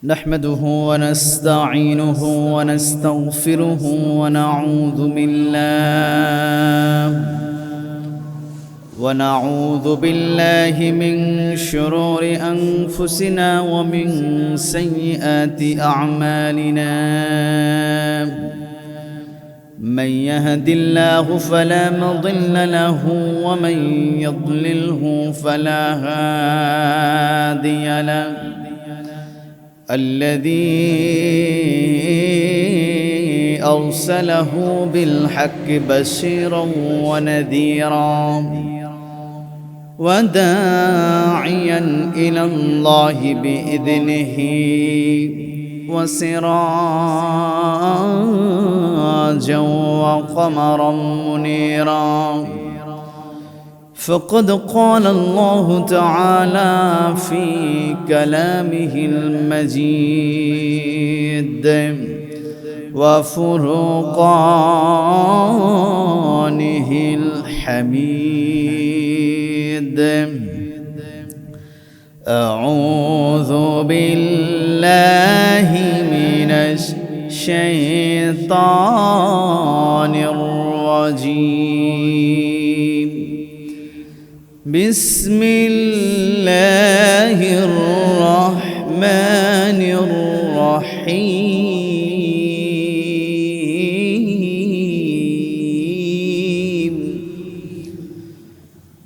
نحمده ونستعينه ونستغفره ونعوذ بالله من شرور أنفسنا ومن سيئات أعمالنا. من يهد الله فلا مضل له ومن يضلله فلا هادي له. الذي أرسله بالحق بشيرا ونذيرا وداعيا إلى الله بإذنه وسراجا وقمرا منيرا. فقد قال الله تعالى في كلامه المجيد وفرقانه الحميد: أعوذ بالله من الشيطان الرجيم. بسم الله الرحمن الرحيم.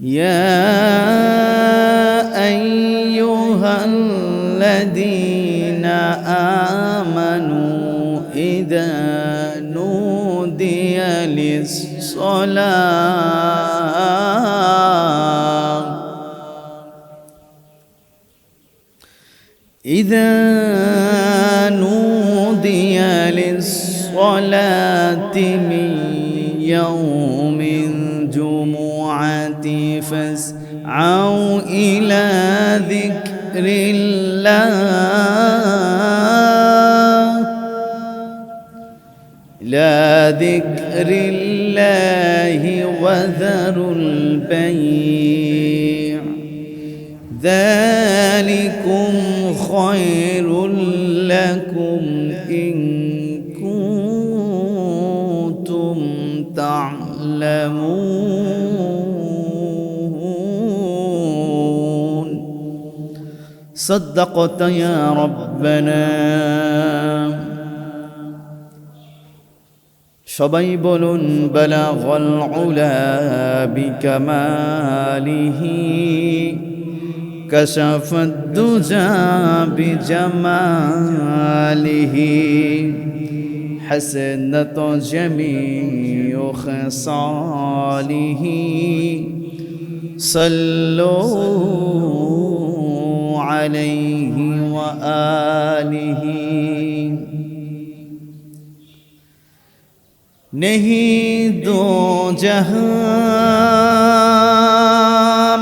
يا أيها الذين آمنوا إذا نودي للصلاة من يوم الجمعة فاسعوا إلى ذكر الله وذروا البيع ذلكم خير لكم إن كنتم تعلمون. صدقت يا ربنا. সবাই বলুন বালাগাল উলা বিকামালিহি কাশাফাদ দুজা বিজামালিহি হাসানাত জামিউ খিসালিহি সাল্লু আলাইহি ওয়া আলিহি। नहीं दो जहां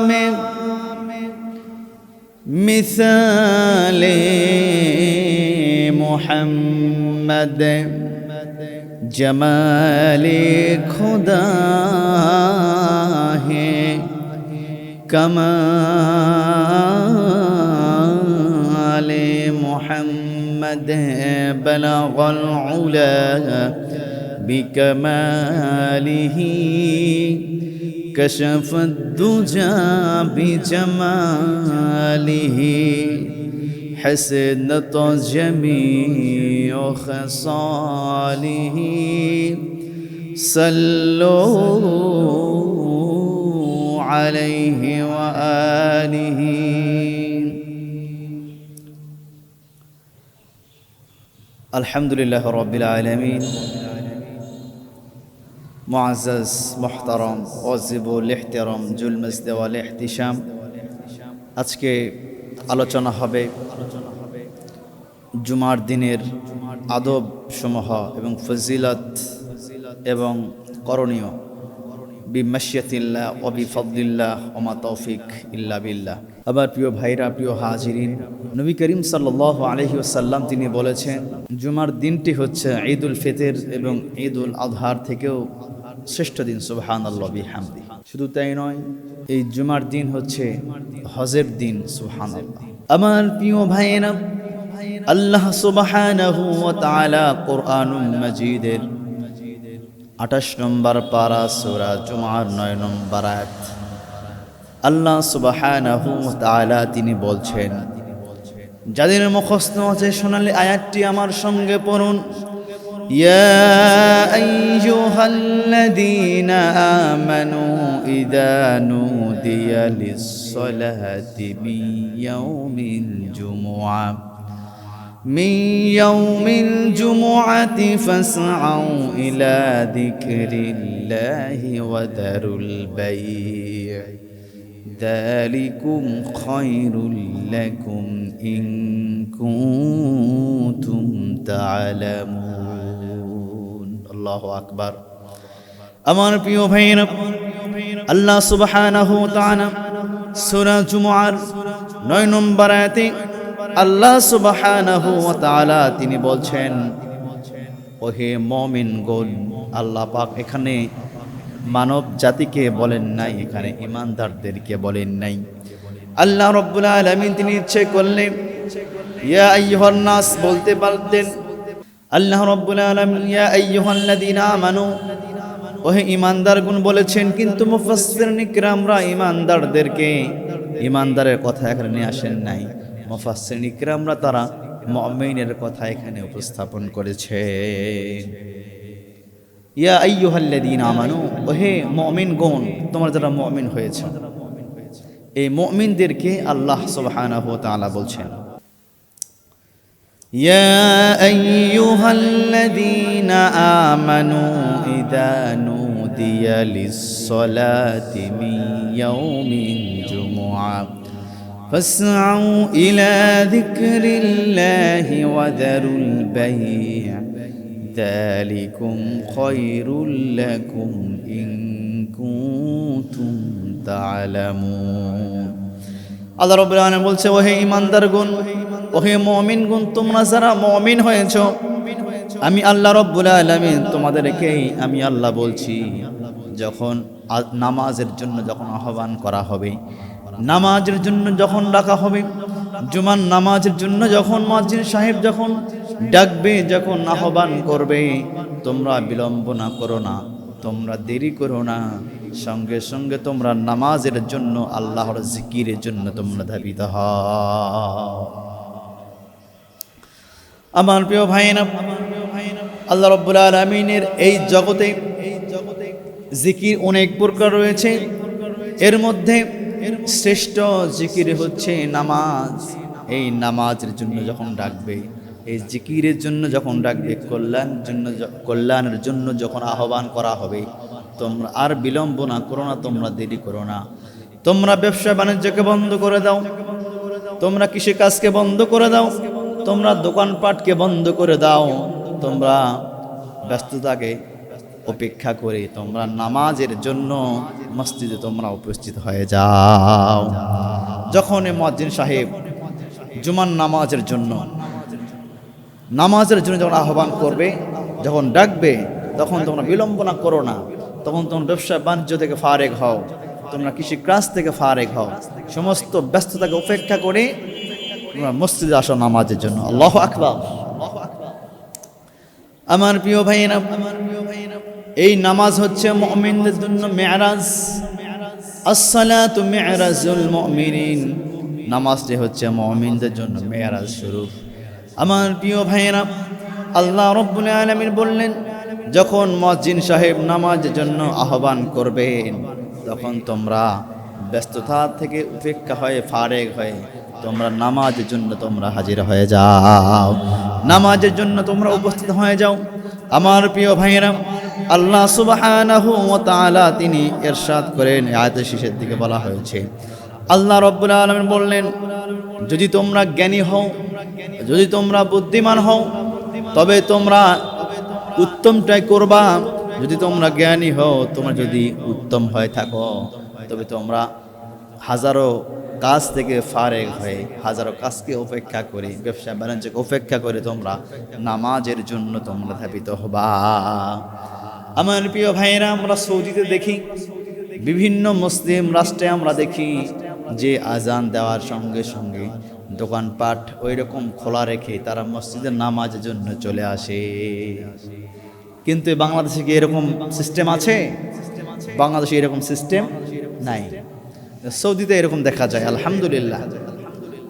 में मिसाले मोहम्मद जमाले खुदा है कमाले मोहम्मद बलगल उला بكماله كشف الدجى بجماله حسنت جميع خصاله صلوا عليه وآله. الحمد لله رب العالمين. মুআজ্জাজ মুহতারাম ওয়াজিবুল ইহতিরাম জুল মাজদ ওয়াল ইহতিশাম, আজকে আলোচনা হবে জুমার দিনের আদব সমূহ এবং ফজিলত এবং করণীয় বিমাশিয়াতিল্লাহ ওয়া বিফাদলিল্লাহ ওয়া মা তৌফিক ইল্লা বিল্লাহ। আবার প্রিয় ভাইরা, প্রিয় হাজিরিন, নবী করিম সাল্লাল্লাহু আলাইহি ওয়াসাল্লাম তিনি বলেছেন জুমার দিনটি হচ্ছে ঈদুল ফিতর এবং ঈদুল আযহার থেকেও শ্রেষ্ঠ দিন। সুবহানাল্লাহ বিহামদি। শুধু তাই নয়, এই জুমার দিন হচ্ছে হজের দিন। সুবহানাল্লাহ। আমার প্রিয় ভাইয়েরা, আল্লাহ সুবহানাহু ওয়া তাআলা কোরআনুল মাজিদের 28 নম্বর পারা সূরা জুমার 9 নম্বর আয়াত আল্লাহ সুবহানাহু ওয়া তাআলা তিনি বলছেন, যাদের মুখস্থ আছে শোনালে আয়াতটি আমার সঙ্গে পড়ুন। ইয়া আইয়ুহাল্লাযীনা আমানু ইযা নুদিয়া লিস-সালাতি মিন ইয়াউমিল জুমুআতি ফাসআউ ইলা যিকরিল্লাহি ওয়া দারুল বাই', যালিকুম খায়রুল লাকুম ইন কুনতুম তা'লামুন। আল্লাহু আকবার। আমার প্রিয় ভাইরা, আল্লাহ সুবহানাহু ওয়া তাআলা সূরা জুমুআর 9 নম্বর আয়াতে আল্লাহ সুবহানাহু ওয়া তাআলা তিনি বলছেন, ওহে মুমিনগণ, আল্লাহ পাক এখানে মানব জাতিকে বলেন নাই, এখানে ঈমানদারদেরকে বলেন নাই। আল্লাহ রাব্বুল আলামিন তিনি ইচ্ছে করলে ইয়া আইয়ুহান নাস বলতে পারতেন। আল্লাহ রাব্বুল আলামিন ইয়া আইয়ুহাল্লাযীনা আমানু, ওহে ঈমানদারগণ বলেছেন, কিন্তু মুফাসসিরিন ইকরামরা ঈমানদারদেরকে ঈমানদারের কথা এখানে নিয়ে আসেন নাই। মুফাসসিরিন ইকরামরা তারা মুমিনের কথা এখানে উপস্থাপন করেছেন। ইয়া আইয়ুহাল্লাযীনা আমানু, ওহে মুমিনগণ, তোমরা যারা মুমিন হয়েছে, এই মুমিনদেরকে আল্লাহ সুবহানাহু ওয়া তাআলা বলছেন, ইয়া আইয়ুহাল্লাযীনা আমানু ইযা নুদিয়া লিস-সালাতি মিন ইয়াউমিল জুমুআ ফাসআউ ইলা যিকরিল্লাহি ওয়া দারুল বাই', যালিকুম খায়রুল লাকুম ইন কুনতুম তা'লামুন। আল্লাহ রাব্বুল আলামিন বলছে, ওহে ঈমানদারগণ, ওহে মুমিনগণ, তোমরা যারা মুমিন হয়েছো, আমি আল্লাহ রাব্বুল আলামিন তোমাদেরকেই আমি আল্লাহ বলছি, যখন নামাজের জন্য যখন আহ্বান করা হবে, নামাজের জন্য যখন ডাকা হবে, জুমার নামাজের জন্য যখন মুয়াজ্জিন সাহেব যখন ডাকবে, যখন আহ্বান করবে, তোমরা বিলম্ব না করো না, তোমরা দেরি করো না, সঙ্গে সঙ্গে তোমরা নামাজের জন্য আল্লাহর জিকিরের জন্য তোমরা ধাবিত হও। আমার প্রিয় ভাইরা, আল্লাহ রাব্বুল আলামিনের এই জগতে জিকির অনেক প্রকার রয়েছে। এর মধ্যে শ্রেষ্ঠ জিকির হচ্ছে নামাজ। এই নামাজের জন্য যখন ডাকবে, এই জিকিরের জন্য যখন ডাকবে, কল্যাণের জন্য যখন আহ্বান করা হবে, তোমরা আর বিলম্ব না করো না, তোমরা দেরি করো না। তোমরা ব্যবসা বাণিজ্যকে বন্ধ করে দাও, তোমরা কৃষিকাজকে বন্ধ করে দাও, তোমরা দোকানপাটকে বন্ধ করে দাও, তোমরা ব্যস্ততাকে উপেক্ষা করে তোমরা নামাজের জন্য মসজিদে তোমরা উপস্থিত হয়ে যাও। যখন মুয়াজ্জিন সাহেব জুমার নামাজের জন্য যখন আহ্বান করবে, যখন ডাকবে, তখন তোমরা বিলম্ব না করো না, তখন তোমরা ব্যবসা বাণিজ্য থেকে ফারেক হও, তোমরা কৃষিকাজ থেকে ফারেক হও, সমস্ত ব্যস্ততাকে উপেক্ষা করে তোমরা মসজিদে আসো নামাজের জন্য। আল্লাহু আকবার। আমার প্রিয় ভাইয়েরা, এই নামাজ হচ্ছে মুমিনদের জন্য মেরাজ। আসসালাতু মিরাজুল মুমিনিন, নামাজটি হচ্ছে মুমিনদের জন্য মেরাজ স্বরূপ। আমার প্রিয় ভাইয়েরা, আল্লাহ রাব্বুল আলামিন বললেন, যখন মুয়াজ্জিন সাহেব নামাজের জন্য আহ্বান করবেন, তখন তোমরা ব্যস্ততা থেকে উপেক্ষা হয়ে ফারেক হয়ে তোমরা নামাজের জন্য তোমরা হাজির হয়ে যাও, নামাজের জন্য তোমরা উপস্থিত হয়ে যাও। আমার প্রিয় ভাইয়েরা, আল্লাহ সুবহানাহু ওয়া তাআলা তিনি ইরশাদ করেন, আয়াতের শেষের দিকে বলা হয়েছে, আল্লাহ রাব্বুল আলামিন বললেন, যদি তোমরা জ্ঞানী হও, যদি তোমরা বুদ্ধিমান হও, তবে তোমরা উত্তমটাই করবা। যদি তোমরা জ্ঞানী হও, তোমরা যদি উত্তম হয়ে থাকো, তবে তোমরা হাজারো কাজ থেকে ফারেক হয়ে, হাজারো কাজকে উপেক্ষা করে, ব্যবসা বাণিজ্যকে উপেক্ষা করে তোমরা নামাজের জন্য তোমরা ধাবিত হবা। আমার প্রিয় ভাইয়েরা, আমরা সৌদিতে দেখি, বিভিন্ন মুসলিম রাষ্ট্রে আমরা দেখি যে আজান দেওয়ার সঙ্গে সঙ্গে দোকানপাট ওই রকম খোলা রেখে তারা মসজিদের নামাজের জন্য চলে আসে। কিন্তু বাংলাদেশে কি এরকম সিস্টেম আছে? বাংলাদেশে এরকম সিস্টেম নাই। সৌদিতে এরকম দেখা যায়, আলহামদুলিল্লাহ।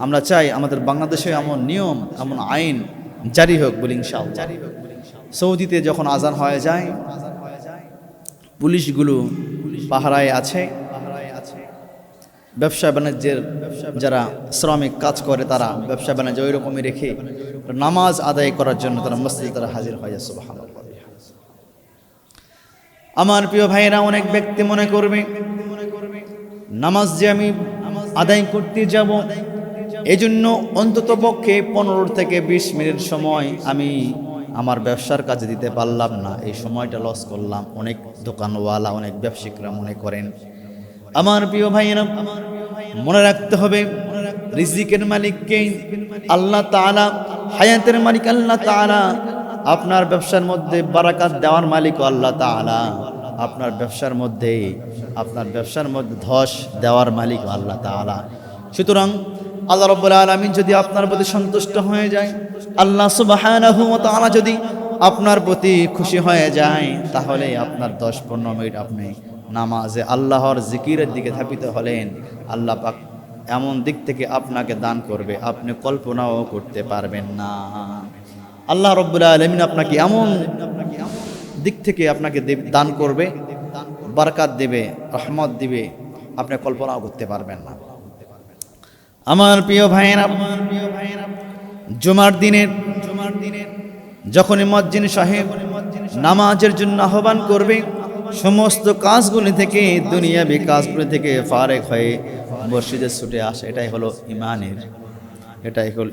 আমরা চাই আমাদের বাংলাদেশে এমন নিয়ম, এমন আইন জারি হোক বলি ইনশাআল্লাহ। সৌদিতে যখন আজান হয়ে যায়, পুলিশগুলো পাহারায় আছে। ব্যবসা বাণিজ্যের যারা শ্রমিক কাজ করে তারা ব্যবসা বাণিজ্য ওই রকমই রেখে নামাজ আদায় করার জন্য তারা মসজিদে তারা হাজির হয়ে যায়। সুবহানাল্লাহ। আমার প্রিয় ভাইয়েরা, অনেক ব্যক্তি মনে করবে নামাজ যে আমি আদায় করতে যাব, এজন্য অন্তত পক্ষে 15 থেকে 20 মিনিট সময় আমি আমার ব্যবসার কাজে দিতে পারলাম না, এই সময়টা লস করলাম। অনেক দোকানওয়ালা, অনেক ব্যবসায়িকরা মনে করেন। আমার প্রিয় ভাইয়েরা, মনে রাখতে হবে রিজিকের মালিককে আল্লাহ তাআলা, হায়াতের মালিক আল্লাহ তাআলা, আপনার ব্যবসার মধ্যে বারাকাত দেওয়ার মালিকও আল্লাহ তাআলা, আপনার ব্যবসার মধ্যে ধস দেওয়ার মালিক আল্লাহ তাআলা। সুতরাং আল্লাহ রাব্বুল আলামিন যদি আপনার প্রতি সন্তুষ্ট হয়ে যায়, আল্লাহ সুবহানাহু ওয়া তাআলা যদি আপনার প্রতি খুশি হয়ে যায়, তাহলে আপনার 10-15 মিনিট আপনি নামাজে আল্লাহর জিকিরের দিকে ধাবিত হলেন, আল্লাহ পাক এমন দিক থেকে আপনাকে দান করবে আপনি কল্পনাও করতে পারবেন না। আল্লাহ রাব্বুল আলামিন আপনাকে এমন দিক থেকে আপনাকে দান করবে, বারাকাত দেবে, রহমত দিবে, আপনি কল্পনাও করতে পারবেন না। আমার প্রিয় ভাইয়েরা, জুমার দিনের যখনই মুয়াজ্জিন সাহেব নামাজের জন্য আহ্বান করবে, সমস্ত কাজগুলি থেকে, দুনিয়াবি কাজগুলি থেকে ফারেক হয়ে মসজিদে ছুটে আসে। এটাই হলো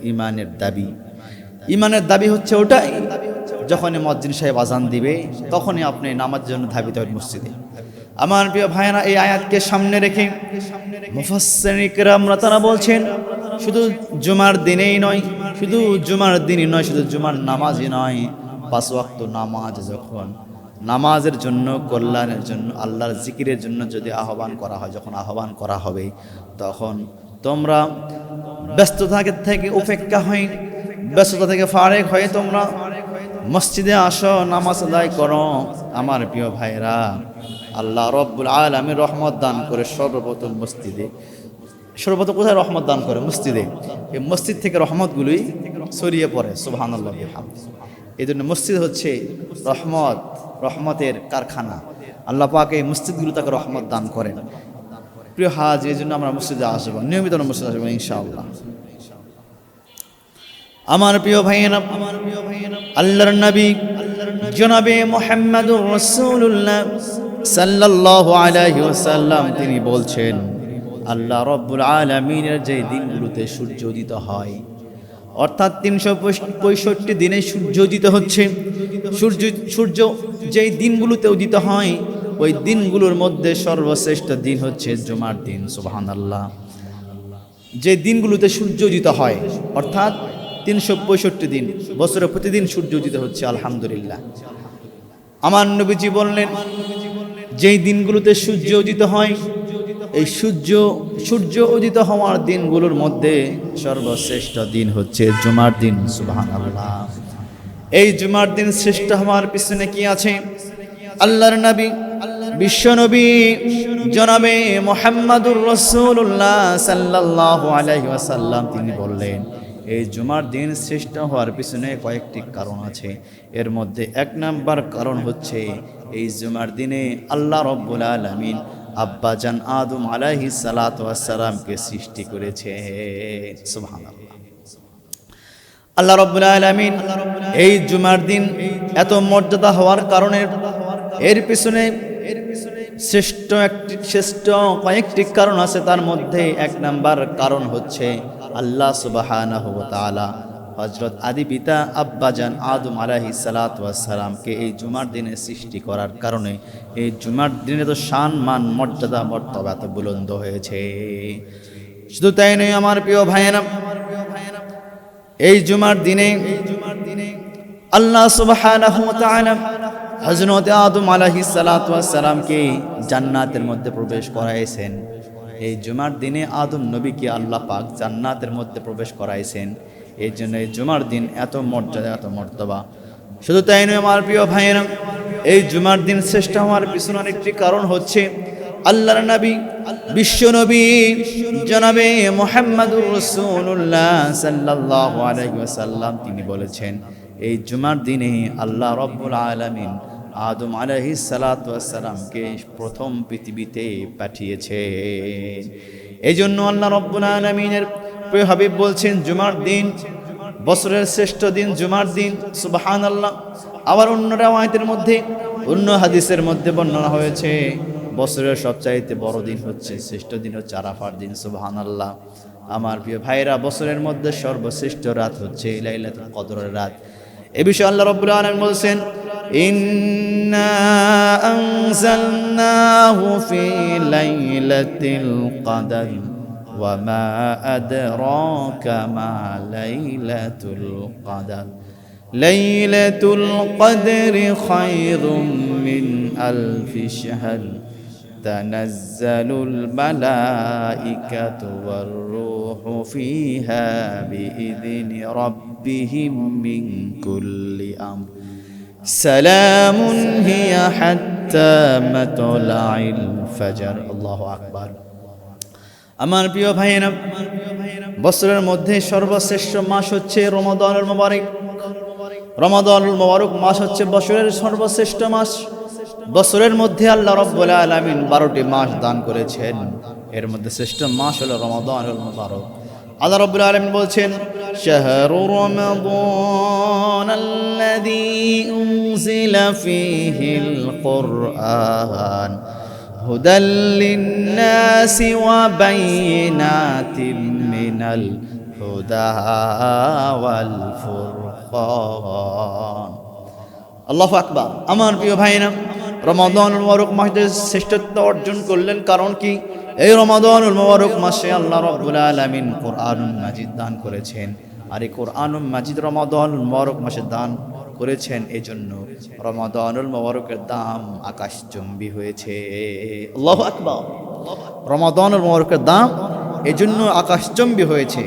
ইমানের দাবি। ইমানের দাবি হচ্ছে ওটাই, যখনই মুয়াজ্জিন সাহেব আজান দিবে তখনই আপনি নামাজের জন্য ধাবিত হবেন মসজিদে। আমার প্রিয় ভাইয়েরা, এই আয়াতকে সামনে রেখে মুফাসসিরিন কিরামরা তারা বলছেন, শুধু জুমার দিনেই নয়, শুধু জুমার নামাজই নয়, 5 ওয়াক্ত নামাজ যখন নামাজের জন্য, কল্যাণের জন্য, আল্লাহর জিকিরের জন্য যদি আহ্বান করা হয়, যখন আহ্বান করা হবে, তখন তোমরা ব্যস্ততা থেকে উপেক্ষা হয়ে, ব্যস্ততা থেকে ফারেক হয়ে তোমরা মসজিদে আসো, নামাজ আদায় করো। আমার প্রিয় ভাইরা, আল্লাহ রব্বুল আলামিন রহমত দান করে সর্বপ্রথম মসজিদে। সর্বপ্রথম কোথায় রহমত দান করে? মসজিদে। এই মসজিদ থেকে রহমতগুলোই ছড়িয়ে পড়ে। সুবহানাল্লাহ বিহামদিহি। এই জন্য মসজিদ হচ্ছে রহমতের কারখানা। আল্লাহ পাক এই মসজিদগুলো তাকে রহমত দান করেন। প্রিয় হাজি, এই জন্য আমরা মসজিদে আসবো, নিয়মিত মসজিদে আসবো ইনশাআল্লাহ। আমার প্রিয় ভাইয়েরা, আল্লাহর নবী জনাবে মুহাম্মদুর রাসূলুল্লাহ সাল্লাল্লাহু আলাইহি ওয়াসাল্লাম তিনি বলছেন, আল্লাহ রাব্বুল আলামিনের যে দিনগুলোতে সূর্য উদিত হয়, অর্থাৎ 365 দিনে সূর্য উদিত হচ্ছে, সূর্য যেই দিনগুলোতে উদিত হয়, ওই দিনগুলোর মধ্যে সর্বশ্রেষ্ঠ দিন হচ্ছে জুমার দিন। সুবহানাল্লাহ। যে দিনগুলোতে সূর্য উদিত হয়, অর্থাৎ 365 দিন, বছরে প্রতিদিন সূর্য উদিত হচ্ছে, আলহামদুলিল্লাহ। আমার নবীজি বললেন, যেই দিনগুলোতে সূর্য উদিত হয়, এই সূর্য উদিত হওয়ার দিনগুলোর মধ্যে সর্বশ্রেষ্ঠ দিন হচ্ছে জুমার দিন। সুবহানাল্লাহ। এই জুমার দিন শ্রেষ্ঠ হওয়ার পিছনে কি আছে? আল্লাহর নবী, বিশ্বনবী জনাবে মুহাম্মদুর রাসূলুল্লাহ সাল্লাল্লাহু আলাইহি ওয়াসাল্লাম তিনি বললেন, এই জুমার দিন শ্রেষ্ঠ হওয়ার পিছনে কয়েকটি কারণ আছে। এর মধ্যে 1 নাম্বার কারণ হচ্ছে, এই জুমার দিনে আল্লাহ রাব্বুল আলামিন আব্বাজান আদম আলাইহিস সালাতু ওয়াস সালামকে সৃষ্টি করেছে। সুবহানাল্লাহ। আল্লাহ রাব্বুল আলামিন এই জুমার দিন এত মর্যাদা হওয়ার কারণে এর পিছনে শ্রেষ্ঠ কয়েকটি কারণ আছে। তার মধ্যে 1 নাম্বার কারণ হচ্ছে, আল্লাহ সুবহানাহু ওয়া তাআলা হযরত আদি পিতা আব্বাজান আদম আলাইহিস সালাতু ওয়াস সালামকে এই জুমার দিনে সৃষ্টি করার কারণে এই জুমার দিনে তো শান মান মর্যাদা মর্তবা এত বুলন্দ হয়েছে। শুধু তাই নয় আমার প্রিয় ভাইয়েরা, এই জুমার দিনে আল্লাহ সুবহানাহু ওয়া তাআলা হযরত আদম আলাইহিস সালাতু ওয়াস সালামকে জান্নাতের মধ্যে প্রবেশ করাইছেন। এই জুমার দিনে আদম নবীকে আল্লাহ পাক জান্নাতের মধ্যে প্রবেশ করাইছেন। এই জন্য এই জুমার দিন এত মর্যাদা, এত মর্তবা। শুধু তাই নয় আমার প্রিয় ভাইয়েরা, এই জুমার দিন শ্রেষ্ঠ হওয়ার পিছনে একটি কারণ হচ্ছে আল্লাহর নবী, বিশ্ব নবী জনাবে মুহাম্মদুর রাসূলুল্লাহ সাল্লাল্লাহু আলাইহি ওয়াসাল্লাম তিনি বলেছেন, এই জুমার দিনে আল্লাহ রাব্বুল আলামিন আদম আলাইহিস সালাতু ওয়াস সালামকে প্রথম পৃথিবীতে পাঠিয়েছেন। এই জন্য আল্লাহ রাব্বুল আলামিনের প্রিয় হাবিব বলছেন, জুমার দিন বছরের শ্রেষ্ঠ দিন জুমার দিন। সুবহানাল্লাহ। আবার অন্য রাওয়ায়াতের মধ্যে, অন্য হাদিসের মধ্যে বর্ণনা হয়েছে, বছরের সবচাইতে বড় দিন হচ্ছে, শ্রেষ্ঠ দিন হচ্ছে আরাফার দিন। সুবহানাল্লাহ। আমার প্রিয় ভাইরা, বছরের মধ্যে সর্বশ্রেষ্ঠ রাত হচ্ছে লাইলাতুল কদরের রাত। এ বিষয়ে আল্লাহ রাব্বুল আলামিন বলেছেন, ইন্না আনজালনাহু ফি লাইলাতিল কদর ওয়া মা আদরাকা মা লাইলাতুল কদর লাইলাতুল কদরি খায়রুম মিন আলফি শাহর তানাজ্জালুল মালাইকাতু ওয়ার রূহু ফিহা বিইذনি রাব্বিহিম মিন কুল্লি আমর সালামুন হিয়া হাত্তা মাতলাইল ফজর। আল্লাহু আকবার। আমার প্রিয় ভাইয়েরা, বছরের মধ্যে সর্বশ্রেষ্ঠ মাস হচ্ছে রমাদানুল মুবারক। রমাদানুল মুবারক মাস হচ্ছে বছরের সর্বশ্রেষ্ঠ মাস। বছরের মধ্যে আল্লাহ রাব্বুল আলামিন 12টি মাস দান করেছেন, এর মধ্যে শ্রেষ্ঠ মাস হলো রমাদানুল মুবারক। আল্লাহ রাব্বুল আলামিন বলছেন, শাহরু রমাদানাল্লাযী উনজিলা ফীহিল কুরআন হুদাল লিন্নাসি ওয়া বাইয়িনাতিন মিনাল হুদা ওয়াল ফুরকান। আল্লাহু আকবার। আমার প্রিয় ভাইরা, রমাদানুল মুবারক মাসে শ্রেষ্ঠত্ব অর্জন করলেন কারণ কি? এই রমাদানুল মুবারক মাসে আল্লাহ রাব্বুল আলামিন কোরআনুল মাজিদ দান করেছেন। আর এই কোরআনুল মাজিদ রমাদানুল মুবারক মাসে দান করেছেন, এজন্য রমাদানুল মুবারকের দাম আকাশচুম্বী হয়েছে। আল্লাহু আকবার। রমাদানুল মুবারকের দাম এজন্য আকাশচুম্বী হয়েছে।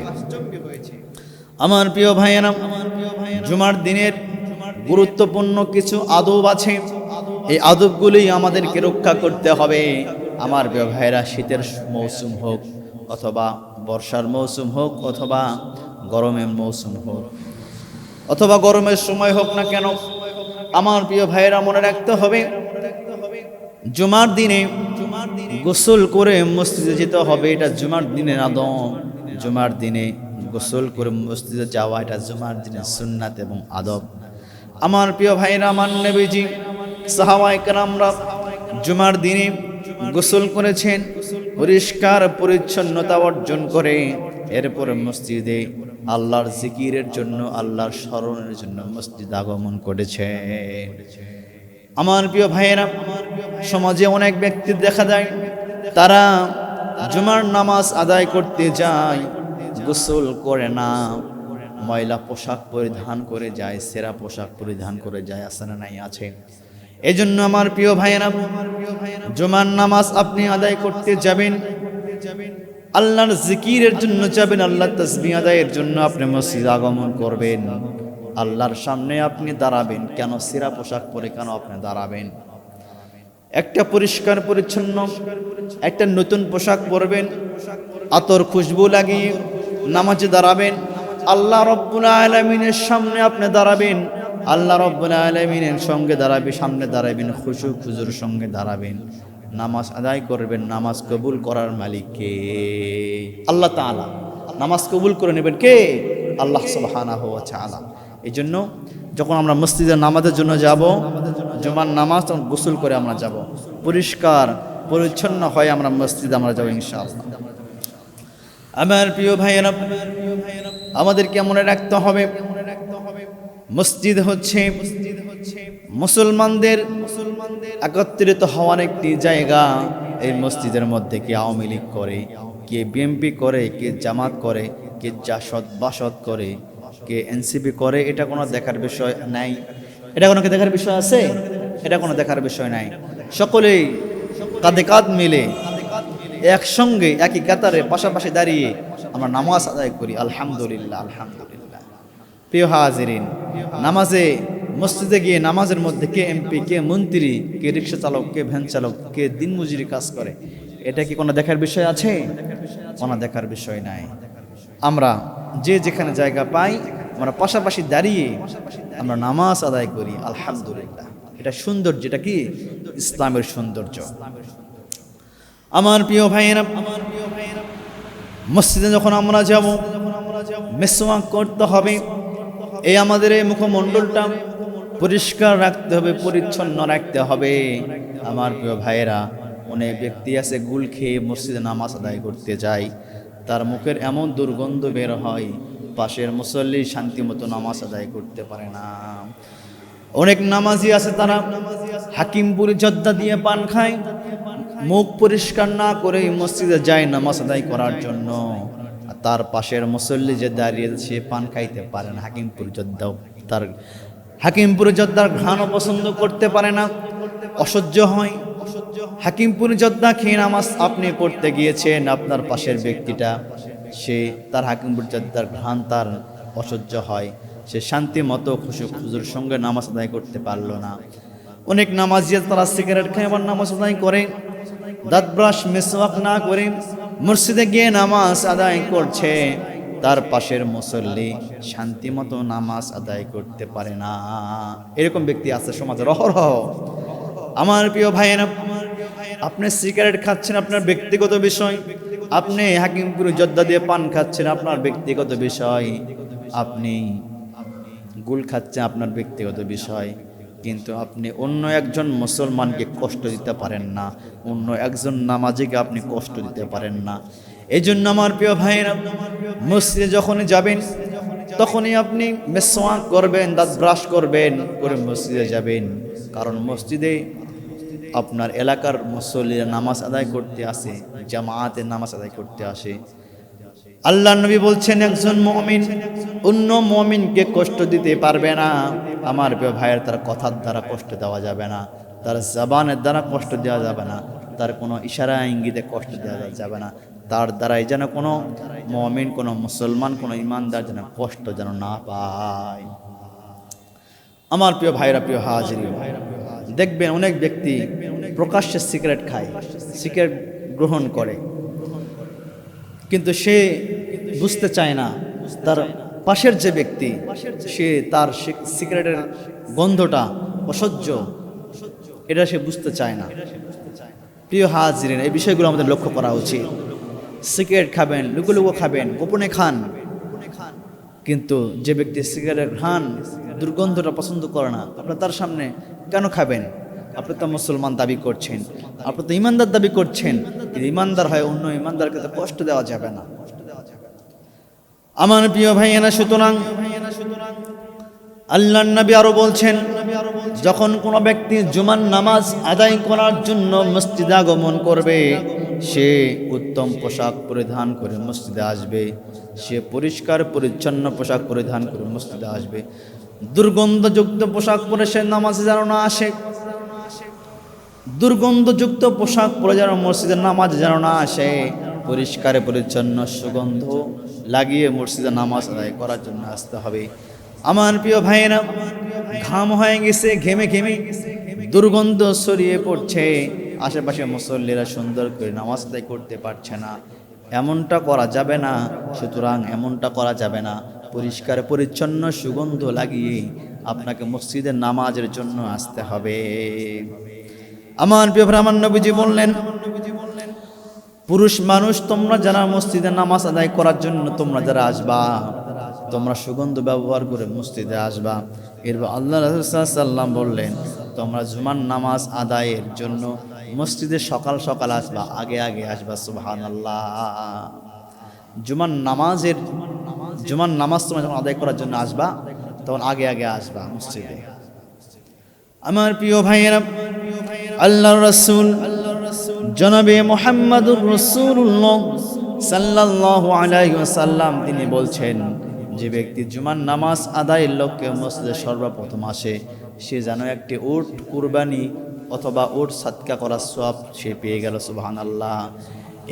আমার প্রিয় ভাইয়েরা, জুমার দিনের গুরুত্বপূর্ণ কিছু আদব আছে, এই আদবগুলি আমাদেরকে রক্ষা করতে হবে। আমার প্রিয় ভাইয়েরা, শীতের মৌসুম হোক অথবা বর্ষার মৌসুম হোক অথবা গরমের মৌসুম হোক অথবা গরমের সময় হোক না কেন, আমার প্রিয় ভাইয়েরা মনে রাখতে হবে, জুমার দিনে গোসল করে মসজিদে যেতে হবে। এটা জুমার দিনের আদব। জুমার দিনে গোসল করে মসজিদে যাওয়া এটা জুমার দিনের সুন্নাত এবং আদব। আমার প্রিয় ভাইয়েরা, আমার নবীজি সাহাবায়ে কেরামরা জুমার দিনে গোসল করেছেন, পরিষ্কার পরিচ্ছন্নতা অর্জন করে এরপরে মসজিদে আল্লাহর জিকিরের জন্য, আল্লাহর স্মরণের জন্য মসজিদ আগমন করেছে। আমার প্রিয় ভাইয়েরা, সমাজে অনেক ব্যক্তি দেখা যায় তারা জুমার নামাজ আদায় করতে যায়, গোসল করে না, ময়লা পোশাক পরিধান করে যায়, সেরা পোশাক পরিধান করে যায়। আছে না নাই? আছে। এজন্য আমার প্রিয় ভাইয়েরা, জুমার নামাজ আপনি আদায় করতে যাবেন, আল্লাহর জিকিরের জন্য যাবেন, আল্লাহর তাসবিহ আদায়ের জন্য আপনি মসজিদ আগমন করবেন, আল্লাহর সামনে আপনি দাঁড়াবেন। কেন সেরা পোশাক পরে কেন আপনি দাঁড়াবেন? একটা পরিষ্কার পরিচ্ছন্ন একটা নতুন পোশাক পরবেন, আতর খুশবু লাগিয়ে নামাজে দাঁড়াবেন, আল্লাহ রাব্বুল আলামিনের সামনে আপনি দাঁড়াবেন, আল্লাহ রাব্বুল আলামিনের সঙ্গে দাঁড়াবেন, সামনে দাঁড়াবেন, খুশু খুজুর সঙ্গে দাঁড়াবেন, নামাজ আদায় করবেন। নামাজ কবুল করার মালিক কে? আল্লাহ তাআলা। নামাজ কবুল করে নেবেন কে? আল্লাহ সুবহানাহু ওয়া তাআলা। এই জন্য যখন আমরা মসজিদে নামাজের জন্য যাব, জুমার নামাজ তখন গোসল করে আমরা যাব, পরিষ্কার পরিচ্ছন্ন হয়ে আমরা মসজিদে আমরা যাব ইনশাআল্লাহ। আমার প্রিয় ভাইয়েরা, আমাদেরকে মনে রাখতে হবে, মসজিদ হচ্ছে মুসলমানদের একত্রিত হওয়ার একটি জায়গা। এই মসজিদের মধ্যে কে আওয়ামী লীগ করে, কে বিএনপি করে, কে জামাত করে, কে জাসদ বাসদ করে, কে এনসিপি করে, এটা কোনো দেখার বিষয় নাই। এটা কোনো দেখার বিষয় আছে? এটা কোনো দেখার বিষয় নাই। সকলেই কাঁধে কাঁধ মিলে একসঙ্গে একই কাতারে পাশাপাশি দাঁড়িয়ে আমরা নামাজ আদায় করি। আলহামদুলিল্লাহ, আলহামদুলিল্লাহ। প্রিয় হাজিরিন, নামাজে মসজিদে গিয়ে নামাজের মধ্যে কে এমপি, কে মন্ত্রী, কে রিক্সা চালক, কে ভ্যান চালক, কে দিনমজুরি কাজ করে, এটা কি কোনো দেখার বিষয় আছে? কোনো দেখার বিষয় নাই। আমরা যে যেখানে জায়গা পাই আমরা পাশাপাশি দাঁড়িয়ে আমরা নামাজ আদায় করি। আলহামদুলিল্লাহ, এটা সৌন্দর্য, এটা কি ইসলামের সৌন্দর্য। আমার প্রিয় ভাইয়েরা, মসজিদে যখন আমরা যাব মিসওয়াক করতে হবে। এই আমাদের এই মুখমণ্ডলটা পরিষ্কার রাখতে হবে, পরিচ্ছন্ন রাখতে হবে। আমার প্রিয় ভাইয়েরা, অনেক ব্যক্তি আছে গুল খেয়ে মসজিদে নামাজ আদায় করতে যায়, তার মুখের এমন দুর্গন্ধ বের হয়, পাশের মুসল্লি শান্তি মতো নামাজ আদায় করতে পারে না। অনেক নামাজি আছে তারা হাকিমপুরি জর্দা দিয়ে পান খায়, মুখ পরিষ্কার না করে মসজিদে যায় নামাজ আদায় করার জন্য। তার পাশের মুসল্লি যে দাঁড়িয়ে সে পান খাইতে পারে না, হাকিমপুরি জর্দাও তার হাকিমপুরি জর্দার ঘ্রাণও পছন্দ করতে পারে না, অসহ্য হয়। হাকিমপুরি জর্দা খেয়ে নামাজ আপনি পড়তে গিয়েছেন, আপনার পাশের ব্যক্তিটা সে তার হাকিমপুরি জর্দার ঘ্রাণ তার অসহ্য হয়, সে শান্তি মতো খুশুর সঙ্গে নামাজ আদায় করতে পারলো না। অনেক নামাজি তারা সিগারেট খায় আবার নামাজ আদায় করে, দাঁত ব্রাশ মিসওয়াক না করে মসজিদে গিয়ে নামাজ আদায় করছে, তার পাশের মুসল্লি শান্তি মতো নামাজ আদায় করতে পারে না। এরকম ব্যক্তি আছে সমাজে অহরহ। আমার প্রিয় ভাইয়েরা, আপনি সিগারেট খাচ্ছেন আপনার ব্যক্তিগত বিষয়, আপনি হাকিমপুরি জর্দা দিয়ে পান খাচ্ছেন আপনার ব্যক্তিগত বিষয়, আপনি গুল খাচ্ছেন আপনার ব্যক্তিগত বিষয়, কিন্তু আপনি অন্য একজন মুসলমানকে কষ্ট দিতে পারেন না, অন্য একজন নামাজিকে আপনি কষ্ট দিতে পারেন না। এই জন্য আমার প্রিয় ভাইয়েরা, মসজিদে যখনই যাবেন তখনই আপনি মিসওয়াক করবেন, দাঁত ব্রাশ করবেন, করে মসজিদে যাবেন। কারণ মসজিদে আপনার এলাকার মুসল্লিরা নামাজ আদায় করতে আসে, জামায়াতে নামাজ আদায় করতে আসে। আল্লাহ নবী বলছেন একজন মুমিন অন্য মুমিনকে কষ্ট দিতে পারবে না। আমার প্রিয় ভাইয়ের, তার কথার দ্বারা কষ্ট দেওয়া যাবে না, তার জবানের দ্বারা কষ্ট দেওয়া যাবে না, তার কোনো ইশারা ইঙ্গিতে কষ্ট দেওয়া যাবে না, তার দ্বারাই যেন কোনো মুমিন, কোনো মুসলমান, কোনো ইমানদার যেন কষ্ট যেন না পায়। আমার প্রিয় ভাইরা, প্রিয় হাজিরিন, দেখবেন অনেক ব্যক্তি প্রকাশ্যে সিগারেট খায়, সিগারেট গ্রহণ করে, কিন্তু সে বুঝতে চায় না তার পাশের যে ব্যক্তি সে তার সিগারেটের গন্ধটা অসহ্য, এটা সে বুঝতে চায় না। প্রিয় হাজিরিন, এই বিষয়গুলো আমাদের লক্ষ্য করা উচিত। সিগারেট খাবেন, লুকো লুকো খাবেন, গোপনে খান, কিন্তু যে ব্যক্তি সিগারেট ঘ্রাণ দুর্গন্ধটা পছন্দ করে না, আপনার তার সামনে কেন খাবেন? আপনি তো মুসলমান দাবি করছেন, আপনি তো ইমানদার দাবি করছেন, কিন্তু ইমানদার হয় অন্য ইমানদারকে তো কষ্ট দেওয়া যাবে না। আমার প্রিয় ভাইয়েরা, সুতরাং আল্লাহর নবী আরো বলছেন, যখন কোনো ব্যক্তি জুমার নামাজ আদায় করার জন্য মসজিদে আগমন করবে, সে উত্তম পোশাক পরিধান করে মসজিদে আসবে, সে পরিষ্কার পরিচ্ছন্ন পোশাক পরিধান করে মসজিদে আসবে। দুর্গন্ধযুক্ত পোশাক পরে সে নামাজে যেন না আসে, দুর্গন্ধযুক্ত পোশাক পরে যেন মসজিদে নামাজ যেন না আসে, পরিষ্কার পরিচ্ছন্ন সুগন্ধ লাগিয়ে মসজিদে নামাজ আদায় করার জন্য আসতে হবে। আমার প্রিয় ভাইয়েরা, ঘাম হয়ে গেছে, ঘেমে ঘেমে দুর্গন্ধ ছড়িয়ে পড়ছে, আশেপাশে মুসল্লিরা সুন্দর করে নামাজ আদায় করতে পারছে না, এমনটা করা যাবে না। সুতরাং এমনটা করা যাবে না, পরিষ্কার পরিচ্ছন্ন সুগন্ধ লাগিয়ে আপনাকে মসজিদের নামাজের জন্য আসতে হবে। আমার প্রিয় আমার নবীজি বললেন, পুরুষ মানুষ তোমরা যারা মসজিদে নামাজ আদায় করার জন্য তোমরা যারা আসবা, তোমরা সুগন্ধ ব্যবহার করে মসজিদে আসবা। এরপর আল্লাহ রাসূল সাল্লাল্লাহু আলাইহি ওয়াসাল্লাম বললেন, তোমরা জুমার নামাজ আদায়ের জন্য মসজিদে সকাল সকাল আসবা, আগে আগে আসবা। সুবহানাল্লাহ। জুমার নামাজ তোমরা যখন আদায় করার জন্য আসবা তখন আগে আগে আসবা মসজিদে। আমার প্রিয় ভাইয়েরা, আল্লাহর রাসূল জনাবে মুহাম্মদুর রাসূলুল্লাহ সাল্লাল্লাহু আলাইহি ওয়াসাল্লাম তিনি বলছেন, যে ব্যক্তি জুমার নামাজ আদায়ের লক্ষ্যে মসজিদে সর্বপ্রথম আসে, সে যেন একটি উট কুরবানি অথবা উট সাদকা করার সওয়াব সে পেয়ে গেল। সুবহানাল্লাহ।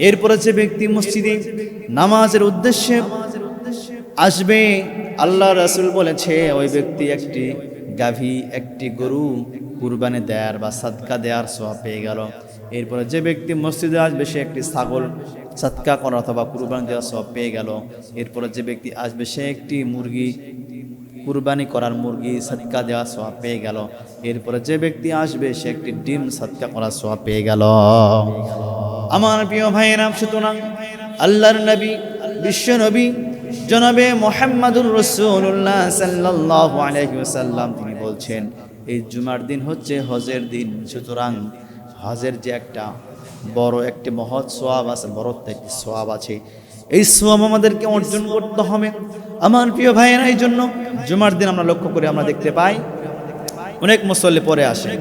এরপরে যে ব্যক্তি মসজিদে নামাজের উদ্দেশ্যে আসবে, আল্লাহ রাসূল বলেছে ওই ব্যক্তি একটি গাভী, একটি গরু কুরবানি দেয়ার বা সাদকা দেয়ার সওয়াব পেয়ে গেল। এরপরে যে ব্যক্তি মসজিদে আসবে সে একটি ছাগল সাদকা করা অথবা কুরবানি দেওয়ার সওয়াব পেয়ে গেল। এরপরে যে ব্যক্তি আসবে সে একটি মুরগি কুরবানি করার মুরগি সাদকা দেওয়ার সওয়াব পেয়ে গেল। এরপরে যে ব্যক্তি আসবে সে একটি ডিম সাদকা করার সওয়াব পেয়ে গেল। আমার প্রিয় ভাইয়েরা, সুতরাং আল্লাহর নবী বিশ্ব নবী জনাবে মুহাম্মদুর রাসূলুল্লাহ সাল্লাল্লাহু আলাইহি ওয়াসাল্লাম তিনি বলছেন এই জুমার দিন হচ্ছে হজের দিন। সুতরাং হজের যে একটা বড় একটি মহৎ সওয়াব আছে, বড় একটি সওয়াব আছে, এই সওয়াব আমাদেরকে অর্জন করতে হবে। আমার প্রিয় ভাইয়েরা, এই জন্য জুমার দিন আমরা লক্ষ্য করে আমরা দেখতে পাই অনেক মুসল্লি পরে আসে,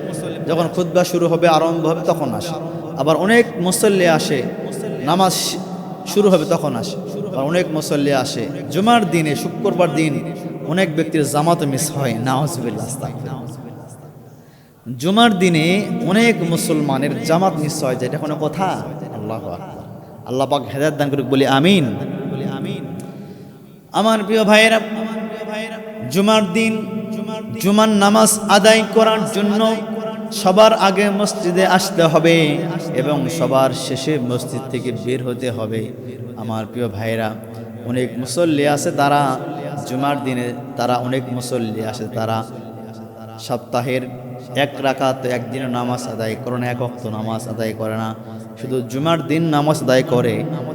যখন খুতবা শুরু হবে আরম্ভ হবে তখন আসে। আবার অনেক মুসল্লি আসে নামাজ শুরু হবে তখন আসে। আর অনেক মুসল্লি আসে জুমার দিনে, শুক্রবার দিন অনেক ব্যক্তির জামাত মিস হয়। নাউজুবিল্লাহ। জুমার দিনে অনেক মুসলমানের জামাত মিস হয়, যেটা কোনো কথা? আল্লাহু আকবার। আল্লাহ পাক হেদায়েত দান করুক, বলি আমিন। আমার প্রিয় ভাইয়েরা, জুমার দিন জুমার নামাজ আদায় করার জন্য সবার আগে মসজিদে আসতে হবে এবং সবার শেষে মসজিদ থেকে বের হতে হবে। আমার প্রিয় ভাইয়েরা, অনেক মুসল্লি আছে তারা জুমার দিনে, অনেক মুসল্লি আসে তারা সপ্তাহের এক রাকাত একদিনের নামাজ আদায় করে না, এক ওয়াক্ত নামাজ আদায় করে না, শুধু জুমার দিন নামাজ আদায় করে।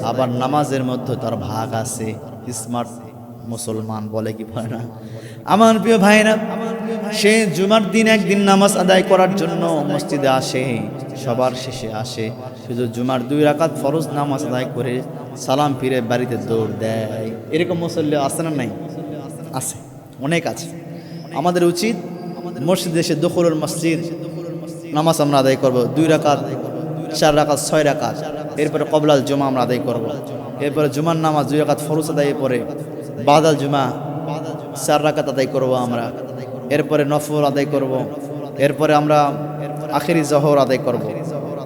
আবার নামাজের মধ্যে তার ভাগ আছে, স্মার্ট মুসলমান বলে কি বলে না। আমার প্রিয় ভাইরা, সে জুমার দিন একদিন নামাজ আদায় করার জন্য মসজিদে আসে, সবার শেষে আসে, শুধু জুমার 2 রাকাত ফরজ নামাজ আদায় করে সালাম ফিরে বাড়িতে দৌড় দেয়। এরকম মুসল্লি আছে না? নাই? আছে, অনেক আছে। আমাদের উচিত মসজিদে এসে দুখুলুল মসজিদ নামাজ আমরা আদায় করব, 2 রাকাত, 4 রাকাত, 6 রাকাত। এরপরে কবলাল জুমা আমরা আদায় করব। এরপরে জুমার নামাজ 2 রাকাত ফরজ আদায় পরে বাদাল জুমা 4 রাকাত আদায় করব আমরা। এরপরে নফল আদায় করব। এরপরে আমরা আখেরি জোহর আদায় করব।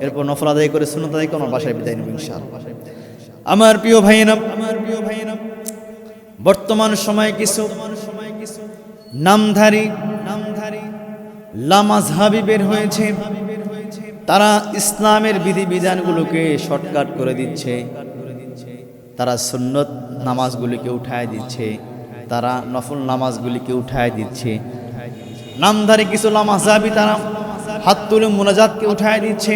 এরপর নফল আদায় করে সুন্নাত আদায় করে বাসায় বিদায় নেব ইনশাআল্লাহ। আমার প্রিয় ভাইয়েরা, বর্তমান সময়ে কিছু নামধারী লামাযহাবী বের হয়েছে, তারা ইসলামের বিধিবিধানগুলোকে শর্টকাট করে দিচ্ছে, তারা সুন্নত নামাজগুলিকে উঠায় দিচ্ছে, তারা নফল নামাজগুলিকে উঠায় দিচ্ছে। নামধারী কিছু লামাযহাবী তারা হাত তুলে মুনাজাতকে উঠায় দিচ্ছে,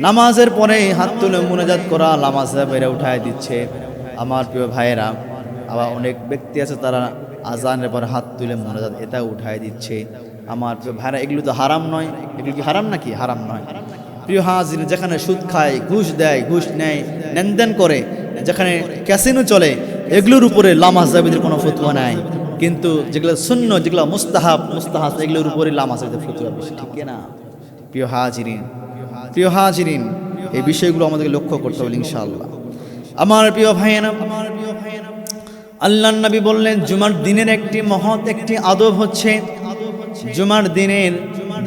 নামাজের পরে হাত তুলে মুনাজাত করা লামাযহাবীরা উঠায় দিচ্ছে। আমার প্রিয় ভাইয়েরা, আবার অনেক ব্যক্তি আছে তারা আজানের পরে হাত তুলে মুনাজাত এটা উঠায় দিচ্ছে। আমার প্রিয় ভাইরা, এগুলো তো হারাম নয়। এগুলো কি হারাম নাকি? হারাম নয়। প্রিয় হাজির, যেখানে সুদ খায়, ঘুষ দেয়, ঘুষ নেয়, লেনদেন করে, যেখানে ক্যাসিনো চলে, এগুলোর উপরে লামাযহাবীদের কোনো ফতোয়া নাই। কিন্তু যেগুলো সুন্নাহ, যেগুলো মুস্তাহাব এগুলোর উপরে লামাযহাবীদের ফতোয়া বেশি, ঠিক না? প্রিয় হাজিরিন, এই বিষয়গুলো আমাদেরকে লক্ষ্য করতে হবে ইনশাআল্লাহ। আমার প্রিয় ভাইয়েরা, আল্লাহর নবী বললেন জুমার দিনের একটি মহৎ একটি আদব হচ্ছে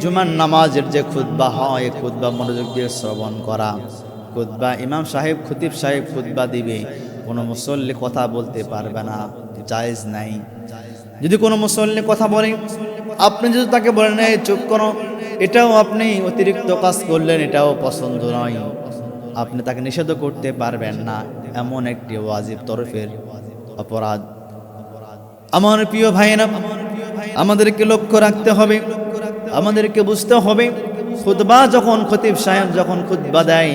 জুমার নামাজের যে খুতবা হয়, খুতবা মনোযোগ দিয়ে শ্রবণ করা। খুতবা ইমাম সাহেব, খতিব সাহেব খুতবা দিবে, কোনো মুসল্লি কথা বলতে পারবে না, জায়েজ নাই। যদি কোনো মুসল্লি কথা বলে, আপনি যদি তাকে বলেন এই চুপ করো, এটাও আপনি অতিরিক্ত কাজ করলেন, এটাও পছন্দ নয়, আপনি তাকে নিষেধ করতে পারবেন না। এমন একটি ওয়াজিব তরফের অপরাধ। আমার প্রিয় ভাইয়েরা, আমাদেরকে লক্ষ্য রাখতে হবে, আমাদেরকে বুঝতে হবে, খুতবা যখন খতিব সাহেব যখন খুতবা দেয়,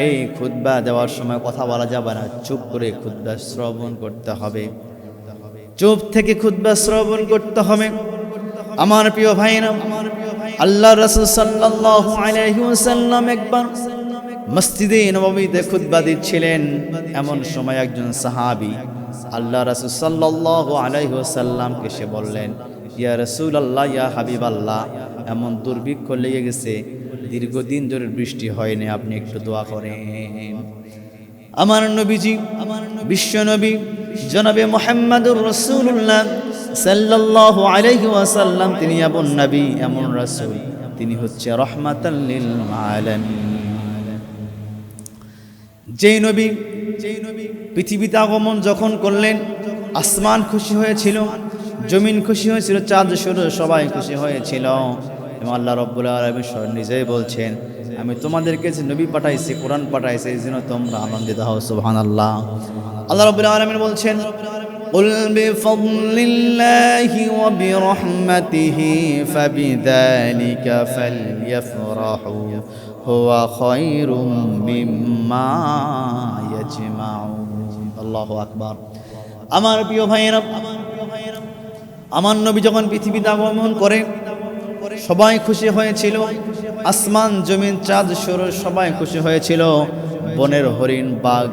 এই খুতবা দেওয়ার সময় কথা বলা যাবে না, চুপ করে খুতবা শ্রবণ করতে হবে, চুপ থেকে খুতবা শ্রবণ করতে হবে। আমার প্রিয় ভাইয়েরা, আল্লাহ রাসূল সাল্লাল্লাহু আলাইহি ওয়াসাল্লাম একবার মসজিদে নববীতে খুতবা দিচ্ছিলেন। এমন সময় একজন সাহাবী আল্লাহ রাসূল সাল্লাল্লাহু আলাইহি ওয়াসাল্লামকে সে বললেন, ইয়া রাসূলুল্লাহ, ইয়া হাবিবাল্লাহ, এমন দুর্ভিক্ষ লেগে গেছে, দীর্ঘদিন ধরে বৃষ্টি হয়নি, আপনি একটু দোয়া করেন। আমার নবীজি, বিশ্ব নবী জনাবে মুহাম্মদুর রাসূলুল্লাহ সাল্লাল্লাহু আলাইহি ওয়াসাল্লাম, তিনি এমন নবী, এমন রাসূল, তিনি হচ্ছে রাহমাতাল লিল আলামিন। যেই নবী পৃথিবীতে আগমন যখন করলেন, আসমান খুশি হয়েছিল, জমিন খুশি হয়েছিল, চাঁদ সূর্য সবাই খুশি হয়েছিল। এবং আল্লাহ রাব্বুল আলামিন নিজেই বলছেন, আমি তোমাদেরকে যে নবী পাঠাইছি, কোরআন পাঠাইছি, এই জন্য তোমরা আনন্দিত হও। সুবহানাল্লাহ। আল্লাহ রাব্বুল আলামিন বলছেন, قل بفضل الله وبرحمته فبذلك فليفرحوا هو خير مما يجمعون। আল্লাহ আকবার। আমার প্রিয় ভাইয়েরা, আমার নবী যখন পৃথিবীতে আগমন করে সবাই খুশি হয়েছিল, আসমান জমিন চাঁদ সূর্য সবাই খুশি হয়েছিল, বনের হরিণ বাঘ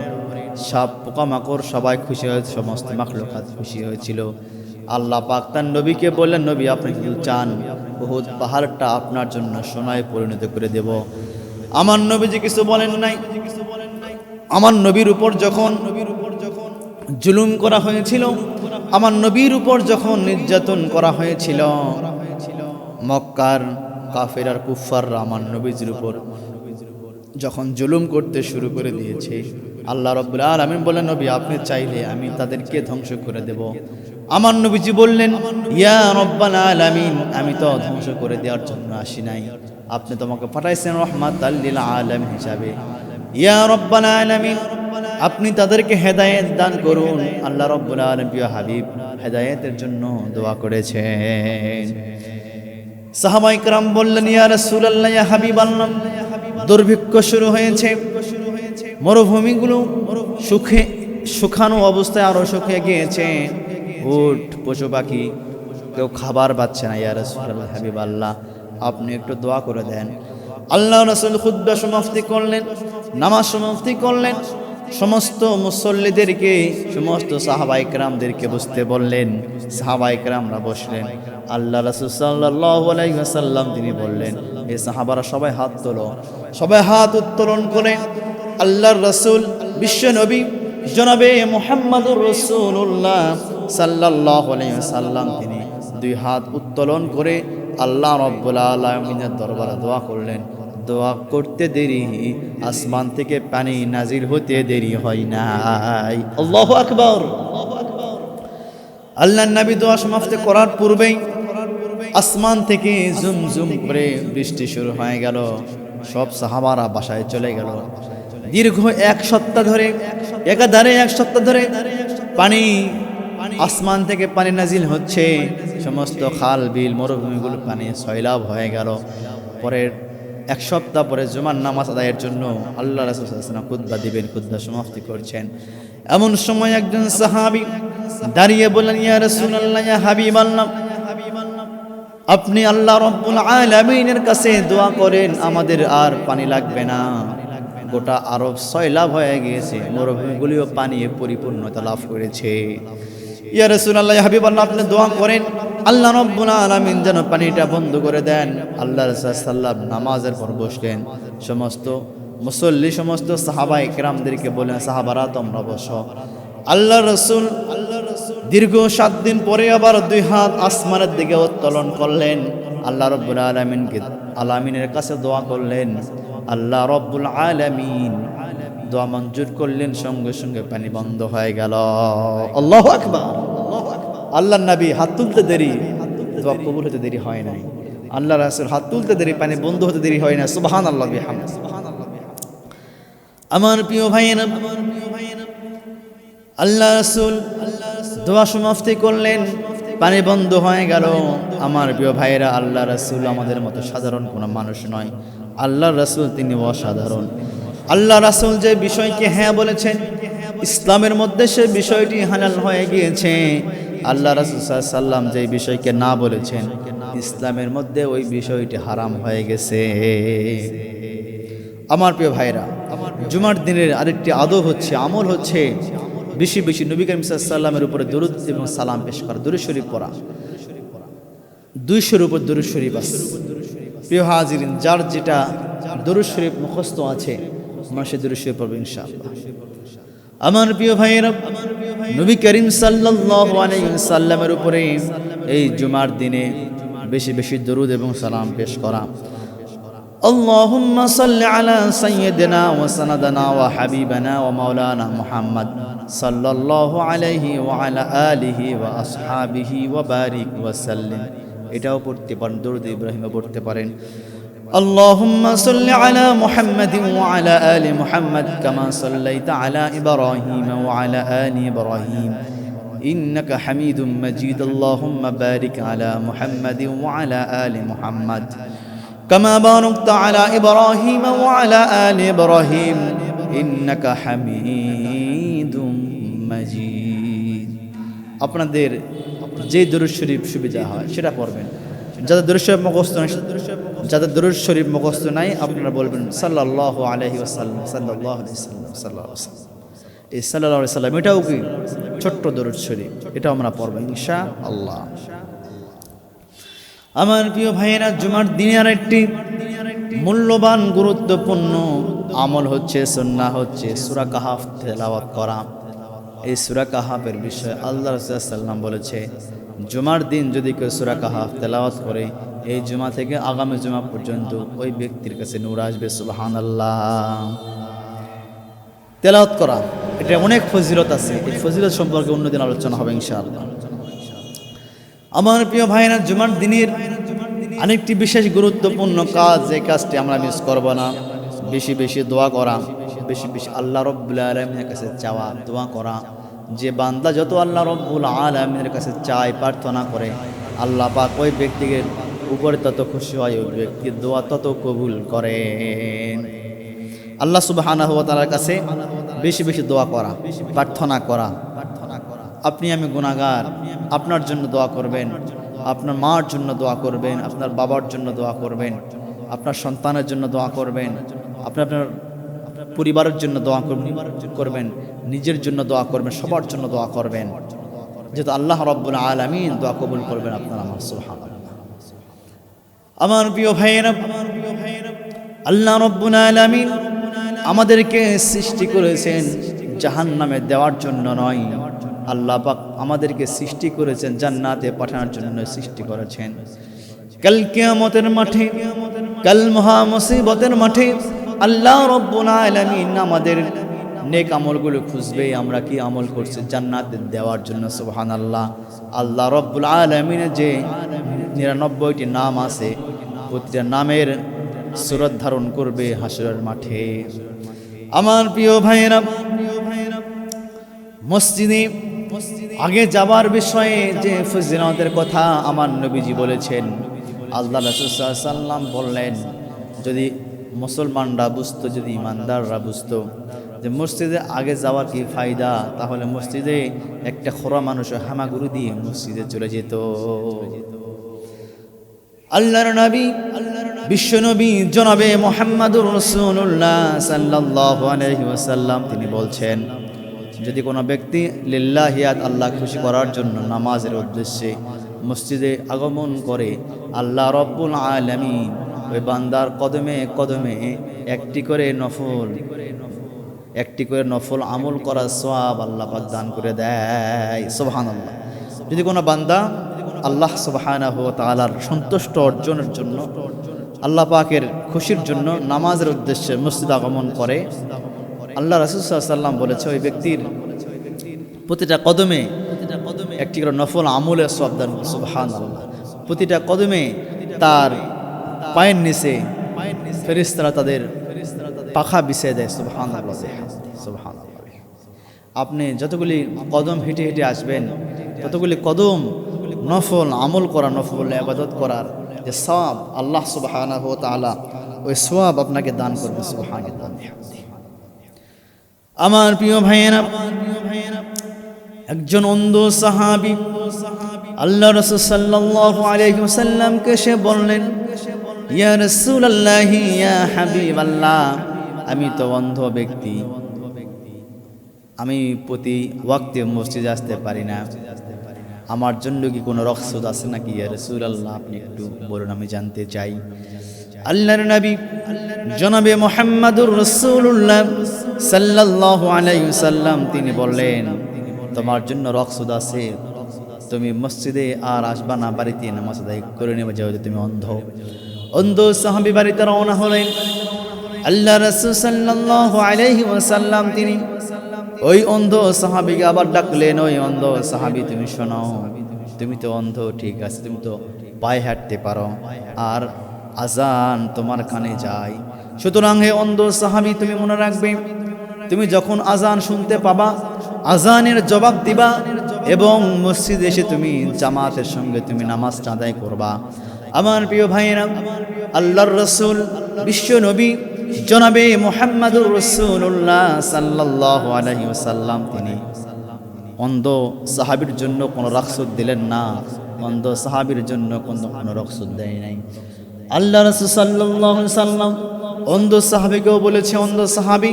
সাপ পোকামাকড় সবাই খুশি হয়েছে, সমস্ত মাখলুকাত খুশি হয়েছিল। আল্লাহ পাক তার নবীকে বললেন, নবী আপনি যদি চান উহুদ পাহাড়টা আপনার জন্য সোনায় পরিণত করে দেব। আমার নবীজি কিছু বলেন নাই। আমার নবীর উপর যখন জুলুম করা হয়েছিল, আমার নবীর উপর যখন নির্যাতন করা হয়েছিল, মক্কার কাফের আর কুফাররা আমার নবীজির উপর যখন জুলুম করতে শুরু করে দিয়েছে, আল্লাহ রাব্বুল আলামিন বললেন, নবী আপনি চাইলে আমি তাদেরকে ধ্বংস করে দেব। আমার নবীজি বললেন, ইয়া রাব্বাল আলামিন, আমি তো ধ্বংস করে দেওয়ার জন্য আসি নাই, আপনি তোমাকে পাঠাইছেন রাহমাতাল লিল আলামিন হিসাবে। ইয়া রাব্বাল আলামিন, আপনি তাদেরকে হেদায়েত দান করুন। আল্লাহ রাব্বুল আলামিন প্রিয় হাবিব হেদায়েতের জন্য দোয়া করেছেন। সাহাবায়ে কেরাম বললেন, ইয়া রাসূলুল্লাহ, ইয়া হাবিবাল্লাহ, দুর্ভিক্ষ শুরু হয়েছে, মরুভূমিগুলো শুকানো অবস্থায় আরো শুকিয়ে গিয়েছে, উট পশু পাখি কেউ খাবার পাচ্ছে না। ইয়া রাসূলুল্লাহ, হাবিবাল্লাহ, আপনি একটু দোয়া করে দেন। আল্লাহ রাসূল খুতবা সমাপ্তি করলেন, নামাজ সমাপ্তি করলেন, সমস্ত মুসল্লিদেরকে সমস্ত সাহাবায়ে কেরামদেরকে বসতে বললেন। সাহাবায়ে কেরামরা বসলেন। আল্লাহ রাসূল সাল্লাল্লাহু আলাইহি ওয়াসাল্লাম তিনি বললেন, এই সাহাবারা সবাই হাত তোলো। সবাই হাত উত্তোলন করে আল্লাহর রাসূল বিশ্ব নবী জনাবে মুহাম্মদুর রাসূলুল্লাহ সাল্লাল্লাহু আলাইহি ওয়াসাল্লাম তিনি দুই হাত উত্তোলন করে আল্লাহ রাব্বুল আলামিনের দরবারে দোয়া করলেন। দোয়া করতে দেরি, আসমান থেকে পানি নাজিল হতে দেরি হয় নাই। আল্লাহু আকবার। আল্লাহর নবী দোয়া সমাপ্ত করার পূর্বেই আসমান থেকে ঝুমঝুম করে বৃষ্টি শুরু হয়ে গেল। সব সাহাবারা বাসায় চলে গেল। দীর্ঘ এক সপ্তাহ ধরে, একাধারে এক সপ্তাহ ধরে পানি, আসমান থেকে পানি নাজিল হচ্ছে। সমস্ত খাল বিল মরুভূমিগুলো পানি সয়লাব হয়ে গেল। পরের এক সপ্তাহ পরে জুমার নামাজ আদায়ের জন্য আল্লাহ রাসূল সাল্লাল্লাহু আলাইহি ওয়াসাল্লাম খুতবা দিবেন, খুতবা সমাপ্তি করছেন। এমন সময় একজন সাহাবী দাঁড়িয়ে বললেন, ইয়া রাসূলুল্লাহ, ইয়া হাবিবাল্লাহ, আপনি আল্লাহ রাব্বুল আলামিনের কাছে দোয়া করেন, আমাদের আর পানি লাগবে না। গোটা আরব সয়লাব হয়ে গিয়েছে, মরুভূমিগুলিও পানি পরিপূর্ণতা লাভ করেছে। ইয়া রাসূলুল্লাহ, ইয়া হাবিবাল্লাহ, আপনি দোয়া করেন আল্লাহ রাব্বুল আলামিন যেন পানিটা বন্ধ করে দেন। আল্লাহ রাসূল সাল্লাল্লাহু আলাইহি ওয়াসাল্লাম নামাজের পর বসলেন। সমস্ত মুসল্লি সমস্ত সাহাবায়ে কেরামদেরকে বললেন, সাহাবারা তোমরা বসো। আল্লাহ রাসূল দীর্ঘ 7 দিন পরে আবার দুই হাত আসমানের দিকে উত্তোলন করলেন। আল্লাহ রাব্বুল আলামিনের কাছে দোয়া করলেন। আল্লাহ রাব্বুল আলামিন দোয়া মঞ্জুর করলেন, সঙ্গে সঙ্গে পানি বন্ধ হয়ে গেল। আল্লাহু আকবার। আল্লাহর নবী হাত তুলতে দেরি, দোয়া কবুল হতে দেরি হয় নাই। আল্লাহ রাসূল হাত তুলতে দেরি, পানি বন্ধ হতে দেরি হয় না। সুবহানাল্লাহ বিহামদিহি। আমার প্রিয় ভাইয়েরা, আল্লাহ রাসূল দোয়া সমাপ্তি করলেন, পানি বন্ধ হয়ে গেল। আমার প্রিয় ভাইয়েরা, আল্লাহ রাসূল আমাদের মতো সাধারণ কোনো মানুষ নয়। আল্লাহ রাসূল তিনি অসাধারণ। আল্লাহ রাসূল যে বিষয়কে হ্যাঁ বলেছেন, ইসলামের মধ্যে সে বিষয়টি হালাল হয়ে গিয়েছে। আল্লাহ রাসূল সাল্লাল্লাহু আলাইহি ওয়াসাল্লাম যে বিষয়কে না বলেছেন, ইসলামের মধ্যে ওই বিষয়টি হারাম হয়ে গেছে। আমার প্রিয় ভাইরা, জুমার দিনের আরেকটি আদব হচ্ছে, আমল হচ্ছে বেশি বেশি নবী করিম সাল্লাল্লাহু আলাইহি ওয়াসাল্লামের উপরে দরুদ এবং সালাম পেশ করা, দরুদ শরীফ পড়া। 200-এর উপর দরুদ শরীফ আছে। প্রিয় হাজিরিন, যার যেটা দরুদ শরীফ মুখস্থ আছে, আমরা সে দরুদ শরীফ পড়ব ইনশাআল্লাহ। আমার প্রিয় ভাইয়েরা, নবী করিম সাল্লাল্লাহু আলাইহি ওয়াসাল্লামের উপরে এই জুমার দিনে বেশি বেশি দরুদ এবং সালাম পেশ করা। اللهم صل على سيدنا وسندنا وحبيبنا ومولانا محمد صلى الله عليه وعلى آله وأصحابه وبارك وسلم এটাও পড়তে পারেন দরুদ ইব্রাহিম পড়তে পারেন اللهم صل على محمد وعلى آل محمد كما صليت على إبراهيم وعلى آل إبراهيم إنك حميد مجيد اللهم بارك على محمد وعلى آل محمد كما باركت على إبراهيم وعلى آل إبراهيم إنك حميد مجيد আপনাদের যে দরুদ শরীফ সুবিধা হয় সেটা পড়বেন যাদের দরুদ শরীফ মুখস্থ নাই যাদের দরুদ শরীফ মুখস্থ নাই আপনারা বলবেন সাল্লাল্লাহু আলাইহি ওয়াসাল্লাম সাল্লাল্লাহু আলাইহি ওয়াসাল্লাম সাল্লাল্লাহু আলাইহি ওয়াসাল্লাম এই সাল্লাল্লাহু আলাইহি ওয়াসাল্লাম এটাও কি ছোট্ট দরুদ শরীফ এটাও আমরা পড়ব ইনশাআল্লাহ আমার প্রিয় ভাইয়েরা জুমার দিনের একটি মূল্যবান গুরুত্বপূর্ণ আমল হচ্ছে সুন্নাহ হচ্ছে সূরা কাহাফ তেলাওয়াত করা এই সূরা কাহাফের বিষয়ে আল্লাহ রাসূল সাল্লাল্লাহু আলাইহি ওয়াসাল্লাম বলেছে জুমার দিন যদি কেউ সূরা কাহাফ তেলাওয়াত করে এই জুমা থেকে আগামী জুমা পর্যন্ত ওই ব্যক্তির কাছে নূর আসবে সুবহানাল্লাহ তেলাওয়াত করা এটা অনেক ফজিলত আছে এই ফজিলত সম্পর্কে অন্যদিন আলোচনা হবে ইনশাআল্লাহ আমার প্রিয় ভাইরা জুমার দিনের আরেকটি বিশেষ গুরুত্বপূর্ণ কাজ এই কাজটি আমরা মিস করব না বেশি বেশি দোয়া করা বেশি বেশি আল্লাহ রাব্বুল আলামিনের কাছে চাওয়া দোয়া করা যে বান্দা যত আল্লাহ রাব্বুল আলামিনের কাছে চায় প্রার্থনা করে আল্লাহ পাক ওই ব্যক্তির উপরে তত খুশি হয় ওই ব্যক্তির দোয়া তত কবুল করেন আল্লাহ সুবহানাহু ওয়া তাআলার কাছে বেশি বেশি দোয়া করা প্রার্থনা করা আপনি আমি গুনাহগার আপনার জন্য দোয়া করবেন আপনার মার জন্য দোয়া করবেন আপনার বাবার জন্য দোয়া করবেন আপনার সন্তানের জন্য দোয়া করবেন আপনার পরিবারের জন্য দোয়া করবেন নিজের জন্য দোয়া করবেন সবার জন্য দোয়া করবেন যেহেতু আল্লাহ রাব্বুল আলামিন দোয়া কবুল করবেন আপনার আমার সুবহানাল্লাহ আমার প্রিয় ভাইয়েরা আল্লাহ রাব্বুল আলামিন আমাদেরকে সৃষ্টি করেছেন জাহান্নামে দেওয়ার জন্য নয় আল্লাহ পাক আমাদেরকে সৃষ্টি করেছেন জান্নাতে পাঠানোর জন্য সৃষ্টি করেছেন কাল কিয়ামতের মাঠে কাল মহা মুসিবতের মাঠে আল্লাহ রাব্বুল আলামিন আমাদের নেক আমলগুলো খুঁজবে আমরা কি আমল করছি জান্নাতে দেওয়ার জন্য সুবহানাল্লাহ আল্লাহ রাব্বুল আলামিনের যে 99টি নাম আছে প্রতিটা নামের সূরত ধারণ করবে হাসরের মাঠে আমার প্রিয় ভাইয়েরা মসজিদে আগে যাবার বিষয়ে যে ফজিলতের কথা আমার নবীজি বলেছেন আল্লাহ রাসূল সাল্লাল্লাহু আলাইহি ওয়াসাল্লাম বললেন যদি মুসলমানরা বুঝতো যদি ইমানদাররা বুঝতো যে মসজিদে আগে যাওয়ার কি ফায়দা তাহলে মসজিদে একটা খোরা মানুষ হামাগুড়ি দিয়ে মসজিদে চলে যেত আল্লাহর নবী বিশ্ব নবী জনাবে মুহাম্মদুর রাসূলুল্লাহ সাল্লাল্লাহু আলাইহি ওয়াসাল্লাম তিনি বলছেন যদি কোনো ব্যক্তি লিল্লাহিয়াত আল্লাহ খুশি করার জন্য নামাজের উদ্দেশ্যে মসজিদে আগমন করে আল্লাহ রাব্বুল আলামিন ওই বান্দার কদমে কদমে একটি করে নফল আমল করার সওয়াব আল্লাহ পাক দান করে দেয় সুবহানাল্লাহ যদি কোনো বান্দা আল্লাহ সুবহানাহু ওয়া তাআলার সন্তুষ্ট অর্জনের জন্য আল্লাহ পাকের খুশির জন্য নামাজের উদ্দেশ্যে মসজিদে আগমন করে আল্লাহ রাসূল সাল্লাল্লাহু আলাইহি ওয়াসাল্লাম বলেছে ওই ব্যক্তির প্রতিটা কদমে একটি করে নফল আমলের সওয়াব দান সুবহানাল্লাহ প্রতিটা কদমে তার পায়ের নিচে ফেরেশতারা তাদের পাখা বিছিয়ে দেয় সুবহানাল্লাহ সুবহানাল্লাহ আপনি যতগুলি কদম হেঁটে হেঁটে আসবেন ততগুলি কদম নফল আমল করা নফল ইবাদত করার যে সওয়াব আল্লাহ সুবহানাহু ওয়া তাআলা ওই সওয়াব আপনাকে দান করবে সুবহানাল্লাহ আমার প্রিয় ভাইয়েরা একজন অন্ধ সাহাবী আল্লাহ রাসূল সাল্লাল্লাহু আলাইহি ওয়াসাল্লামকে সে বললেন ইয়া রাসূলুল্লাহ ইয়া হাবিবাল্লাহ আমি তো অন্ধ ব্যক্তি আমি প্রতি ওয়াক্তে মসজিদে আসতে পারি না আমার জন্য কি কোনো রখসদ আছে নাকি ইয়া রাসূলুল্লাহ আপনি একটু বলুন আমি জানতে চাই আল্লাহর নবী জনাবে মুহাম্মদুর রাসূলুল্লাহ সাল্লাল্লাহু আলাইহি ওয়াসাল্লাম তিনি বললেন তোমার জন্য রখসদ আছে তুমি মসজিদে আর আসবা না বাড়িতে নামাজ আদায় করে নেবে যেহেতু তুমি অন্ধ অন্ধ সাহাবী বাড়িতে রওনা হলেন। আল্লাহ রাসূল সাল্লাল্লাহু আলাইহি ওয়াসাল্লাম তিনি ওই অন্ধ সাহাবীকে আবার ডাকলেন, ওই অন্ধ সাহাবী তুমি শোনো, তুমি তো অন্ধ ঠিক আছে, তুমি তো পায়ে হাঁটতে পারো, আর আজান তোমার কানে যায়। সুতরাং হে অন্ধ সাহাবী, তুমি মনে রাখবে, তুমি যখন আজান শুনতে পাবা আজানের জবাব দিবা এবং মসজিদে এসে তুমি জামাতের সঙ্গে তুমি নামাজটা আদায় করবা। আমার প্রিয় ভাইয়েরা, আল্লাহর রাসূল বিশ্ব নবী জনাবে মুহাম্মদুর রাসূলুল্লাহ সাল্লাল্লাহু আলাইহি ওয়াসাল্লাম তিনি অন্ধ সাহাবীর জন্য কোনো রুখসত দিলেন না, অন্ধ সাহাবীর জন্য কোনো রুখসত দেয় নাই। আল্লাহ রাসূল সাল্লাল্লাহু আলাইহি ওয়াসাল্লাম অন্ধ সাহাবীকেও বলেছে, অন্ধ সাহাবী,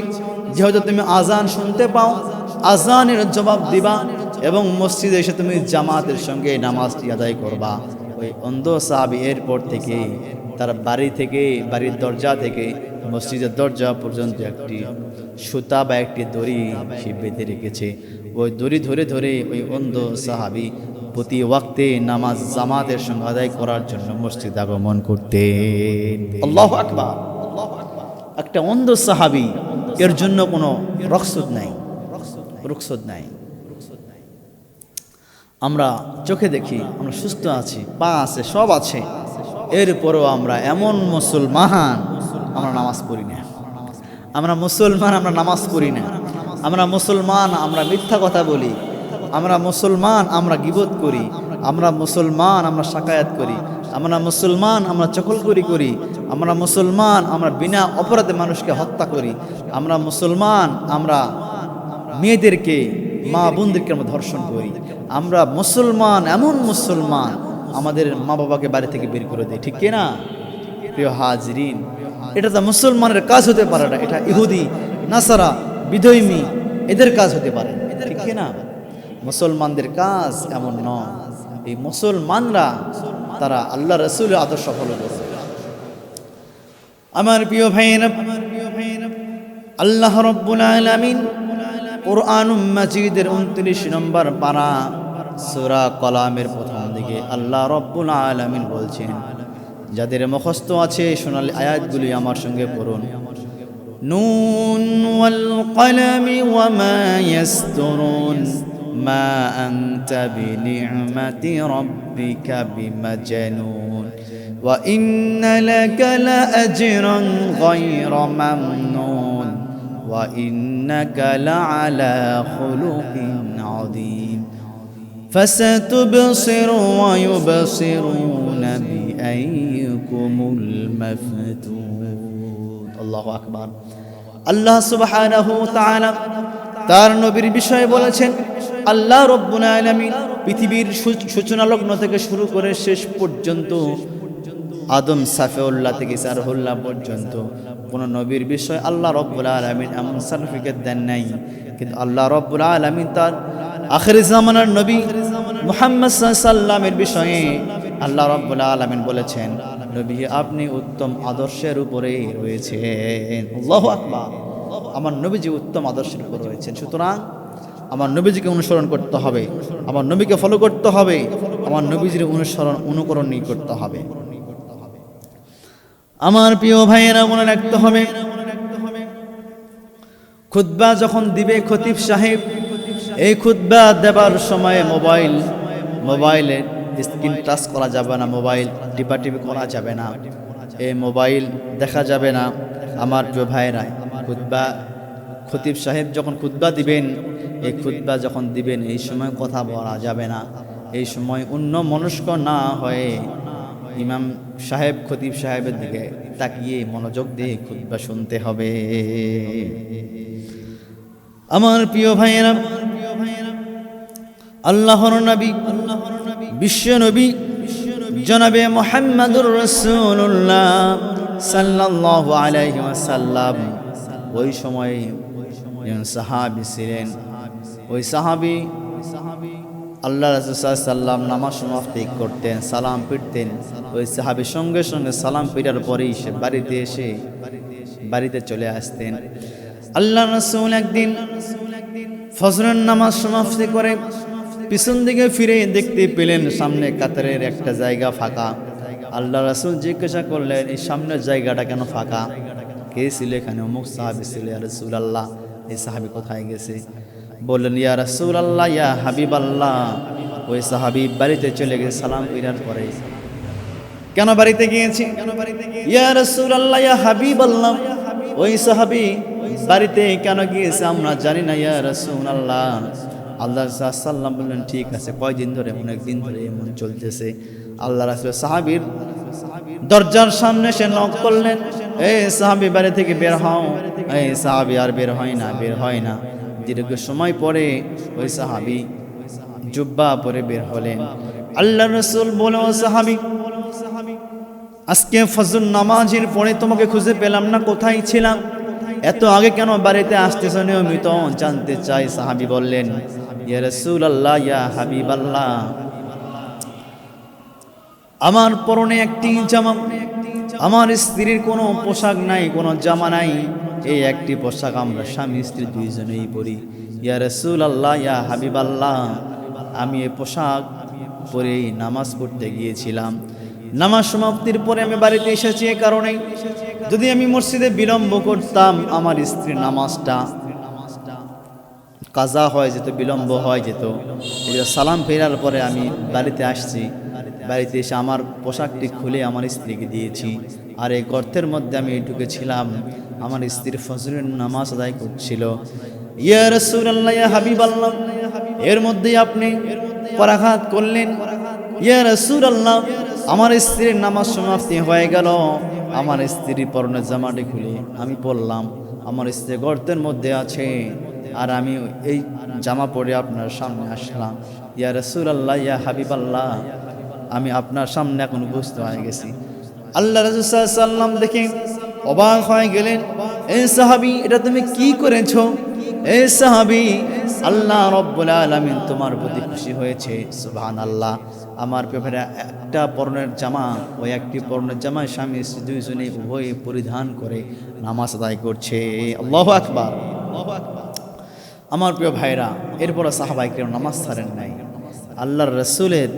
যেহেতু তুমি আজান শুনতে পাও, আজানের জবাব দিবা এবং মসজিদে এসে তুমি জামাতের সঙ্গে নামাজটি আদায় করবা। ওই অন্ধ সাহাবী এরপর থেকে তার বাড়ি থেকে, বাড়ির দরজা থেকে মসজিদের দরজা পর্যন্ত একটি সুতা বা একটি দড়ি সে বেঁধে রেখেছে। ওই দড়ি ধরে ধরে ওই অন্ধ সাহাবী প্রতি ওয়াক্তে নামাজ জামাতের সঙ্গে আদায় করার জন্য মসজিদ আগমন করতেন। আল্লাহু আকবার। একটা অন্ধ সাহাবী, এর জন্য কোনো রুখসত নাই, রুখসত নাই। আমরা চোখে দেখি, আমরা সুস্থ আছি, পা আছে, সব আছে, এরপরও আমরা এমন মুসলমান, আমরা নামাজ পড়ি না। আমরা মুসলমান, আমরা নামাজ পড়ি না। আমরা মুসলমান, আমরা মিথ্যা কথা বলি। আমরা মুসলমান, আমরা গীবত করি। আমরা মুসলমান, আমরা শাকায়াত করি। আমরা মুসলমান, আমরা চকলকরি করি। আমরা মুসলমান, আমরা বিনা অপরাধে মানুষকে হত্যা করি। আমরা মুসলমান, আমরা মেয়েদেরকে, মা বোনদেরকে আমরা ধর্ষণ করি। আমরা মুসলমান, এমন মুসলমান আমাদের মা বাবাকে বাড়ি থেকে বের করে দেয়, ঠিক কিনা? প্রিয় হাজরিন, এটা তো মুসলমানের কাজ হতে পারে না, এটা ইহুদি, নাসারা, বিধর্মী এদের কাজ হতে পারে, ঠিক কিনা? মুসলমানদের কাজ এমন নয়। এই মুসলমানরা তারা আল্লাহ রাসূলের আদর্শ ফলো করে। আমার প্রিয় ভাইয়েরা, আল্লাহ রাব্বুল আলামিন কুরআনুল মাজিদের 29 নম্বর পারা সূরা কলামের প্রথম দিকে আল্লাহ রাব্বুল আলামিন বলছেন, যাদের মুখস্থ আছে সোনালী আয়াতগুলি আমার সঙ্গে পড়ুন। নুন ওয়াল কলামি ওয়া মা ইয়াসতুরুন মা আনতা বিনি'মাতি রাব্বিকা বিমাজনুন ওয়া ইন্না লাকা লাআজরান গায়রা মামনুন ওয়া ইন্নাকা লাআলা খুলুকিন আযীম ফাসাতুবসিরু ওয়া ইউবসিরুনা বিআইয়িকুমুল মাফতুন। আল্লাহু আকবার। আল্লাহ সুবহানাহু ওয়া তাআলা তার নবীর বিষয়ে বলেছেন, আল্লাহ রাব্বুল আলামিন পৃথিবীর সূচনা লগ্ন থেকে শুরু করে শেষ পর্যন্ত, আদম সাফিউল্লাহ থেকে সারহুল্লাহ পর্যন্ত কোন নবীর বিষয় আল্লাহ রাব্বুল আলামিন এমন সার্টিফিকেট দেন নাই। কিন্তু আল্লাহ রাব্বুল আলামিন তার আখির জামানার নবী মুহাম্মদ সাল্লাল্লাহু আলাইহি ওয়াসাল্লামের বিষয়ে আল্লাহ রাব্বুল আলামিন বলেছেন, নবী আপনি উত্তম আদর্শের উপরে রয়েছেন। আল্লাহু আকবার। আমার নবীজি উত্তম আদর্শের উপর রয়েছেন। সুতরাং আমার নবীজিকে অনুসরণ করতে হবে, আমার নবীকে ফলো করতে হবে, আমার নবীজির অনুকরণ করতে হবে। আমার প্রিয় ভাইয়েরা, মনে রাখতে হবে, খুতবা যখন দিবে খতিব সাহেব, এই খুতবা দেবার সময়ে মোবাইলে স্ক্রিন টাচ করা যাবে না, মোবাইল টিপাটিপি করা যাবে না, এই মোবাইল দেখা যাবে না। আমার প্রিয় ভাইয়েরা, খতিব সাহেব যখন খুতবা দিবেন, এই খুতবা যখন দিবেন এই সময় কথা বলা যাবে না। এই সময় অন্য মনস্ক না হয়ে ইমাম সাহেব খতিব সাহেবের দিকে তাকিয়ে মনোযোগ দিয়ে খুতবা শুনতে হবে। আমার প্রিয় ভাইয়েরা, আল্লাহর নবী, বিশ্ব নবী জনাবে মুহাম্মদুর রাসূলুল্লাহ সাল্লাল্লাহু আলাইহি ওয়াসাল্লাম ওই সময় সাহাবী ছিলেন। ওই সাহাবী আল্লাহ রাসূল সাল্লাল্লাহু আলাইহি ওয়াসাল্লাম নামাজ সমাপ্তি করতেন, সালাম ফিরতেন। ওই সাহাবী সঙ্গে সঙ্গে সালাম ফিরার পরেই সে বাড়িতে চলে আসতেন। আল্লাহ রাসূল একদিন ফজরের নামাজ সমাপ্তি করে পিছন দিকে ফিরে দেখতে পেলেন সামনে কাতারের একটা জায়গা ফাঁকা। আল্লাহ রাসূল জিজ্ঞাসা করলেন, এই সামনের জায়গাটা কেন ফাঁকা? কে ছিল এখানে? অমুক সাহাবী ছিল। ইয়া রাসূলুল্লাহ, এই সাহাবী কোথায় গেছে? বললেন, ইয়া রাসূলুল্লাহ, ইয়া হাবিবাল্লাহ, ওই সাহাবী বাড়িতে চলে গেছে সালাম ফিরার পরে। কেন বাড়িতে গিয়েছি? ইয়া রাসূলুল্লাহ, ইয়া হাবিবাল্লাহ, ওই সাহাবী বাড়িতে কেন গিয়েছে আমরা জানি না ইয়া রাসূলুল্লাহ। আল্লাহ সাল্লাম বললেন, ঠিক আছে, কয়দিন ধরে? অনেক দিন ধরে এমন চলতেছে। আল্লাহ রাসূল সাহাবীর দরজার সামনে সে নক করলেন, এই সাহাবী বাড়ি থেকে বের হও। এই সাহাবী আর বের হয় না। দীর্ঘ সময় পরে ওই সাহাবী জুব্বা পরে বের হলেন। আল্লাহ রাসূল বলে, ও সাহাবী, আজকে ফজর নামাজের পরে তোমাকে খুঁজে পেলাম না, কোথায় ছিলাম? এত আগে কেন বাড়িতে আসতেছ নিয়মিত? জানতে চাই। সাহাবী বললেন, ইয়া রাসূলুল্লাহ, ইয়া হাবিবাল্লাহ, আমার পরনে একটি জামা, আমার স্ত্রীর কোনো পোশাক নাই, কোনো জামা নাই, এই একটি পোশাক আমরা স্বামী স্ত্রী দুইজনেই পরি। ইয়া রাসূলুল্লাহ, ইয়া হাবিবাল্লাহ, আমি এই পোশাক পরেই নামাজ পড়তে গিয়েছিলাম। নামাজ সমাপ্তির পরে আমি বাড়িতে এসেছি। এ কারণে যদি আমি মসজিদে বিলম্ব করতাম, আমার স্ত্রীর নামাজটা কাজা হয়ে যেত, বিলম্ব হয়ে যেত। সালাম ফেরার পরে আমি বাড়িতে আসছি। বাড়িতে এসে আমার পোশাকটি খুলে আমার স্ত্রীকে দিয়েছি। আর এই গর্তের মধ্যে আমি ঢুকেছিলাম, আমার স্ত্রীর ফজরের নামাজ আদায় করছিল। ইয়া রাসূলুল্লাহ, ইয়া হাবিবাল্লাহ, এর মধ্যে আপনি পরাঘাত করলেন। ইয়া রাসূলুল্লাহ, আমার স্ত্রীর নামাজ সমাপ্তি হয়ে গেল। আমার স্ত্রীর পরনের জামাটি খুলে আমি বললাম, আমার স্ত্রী গর্তের মধ্যে আছে, আর আমি এই জামা পরে আপনার সামনে আসলাম। ইয়া রাসূলুল্লাহ, ইয়া হাবিবাল্লাহ, আমি আপনার সামনে এখন উপস্থিত হয়ে গেছি। আল্লাহ রাসূল সাল্লাল্লাহু আলাইহি ওয়াসাল্লাম দেখে অবাক হয়ে গেলেন, এ সাহাবী, এটা তুমি কি করেছো? এ সাহাবী, আল্লাহ রাব্বুল আলামিন তোমার প্রতি খুশি হয়েছে। সুবহানাল্লাহ। আমার ব্যাপারে একটা পরনের জামা, ওই একটি পরনের জামায় স্বামী স্ত্রী দুইজনে উভয়ে পরিধান করে নামাজ আদায় করছে। আল্লাহু আকবার। আমার প্রিয় ভাইরা, এরপর সাহাবায়ে কেরাম নামাজ ছাড়েন নাই। আল্লাহর রাসূলের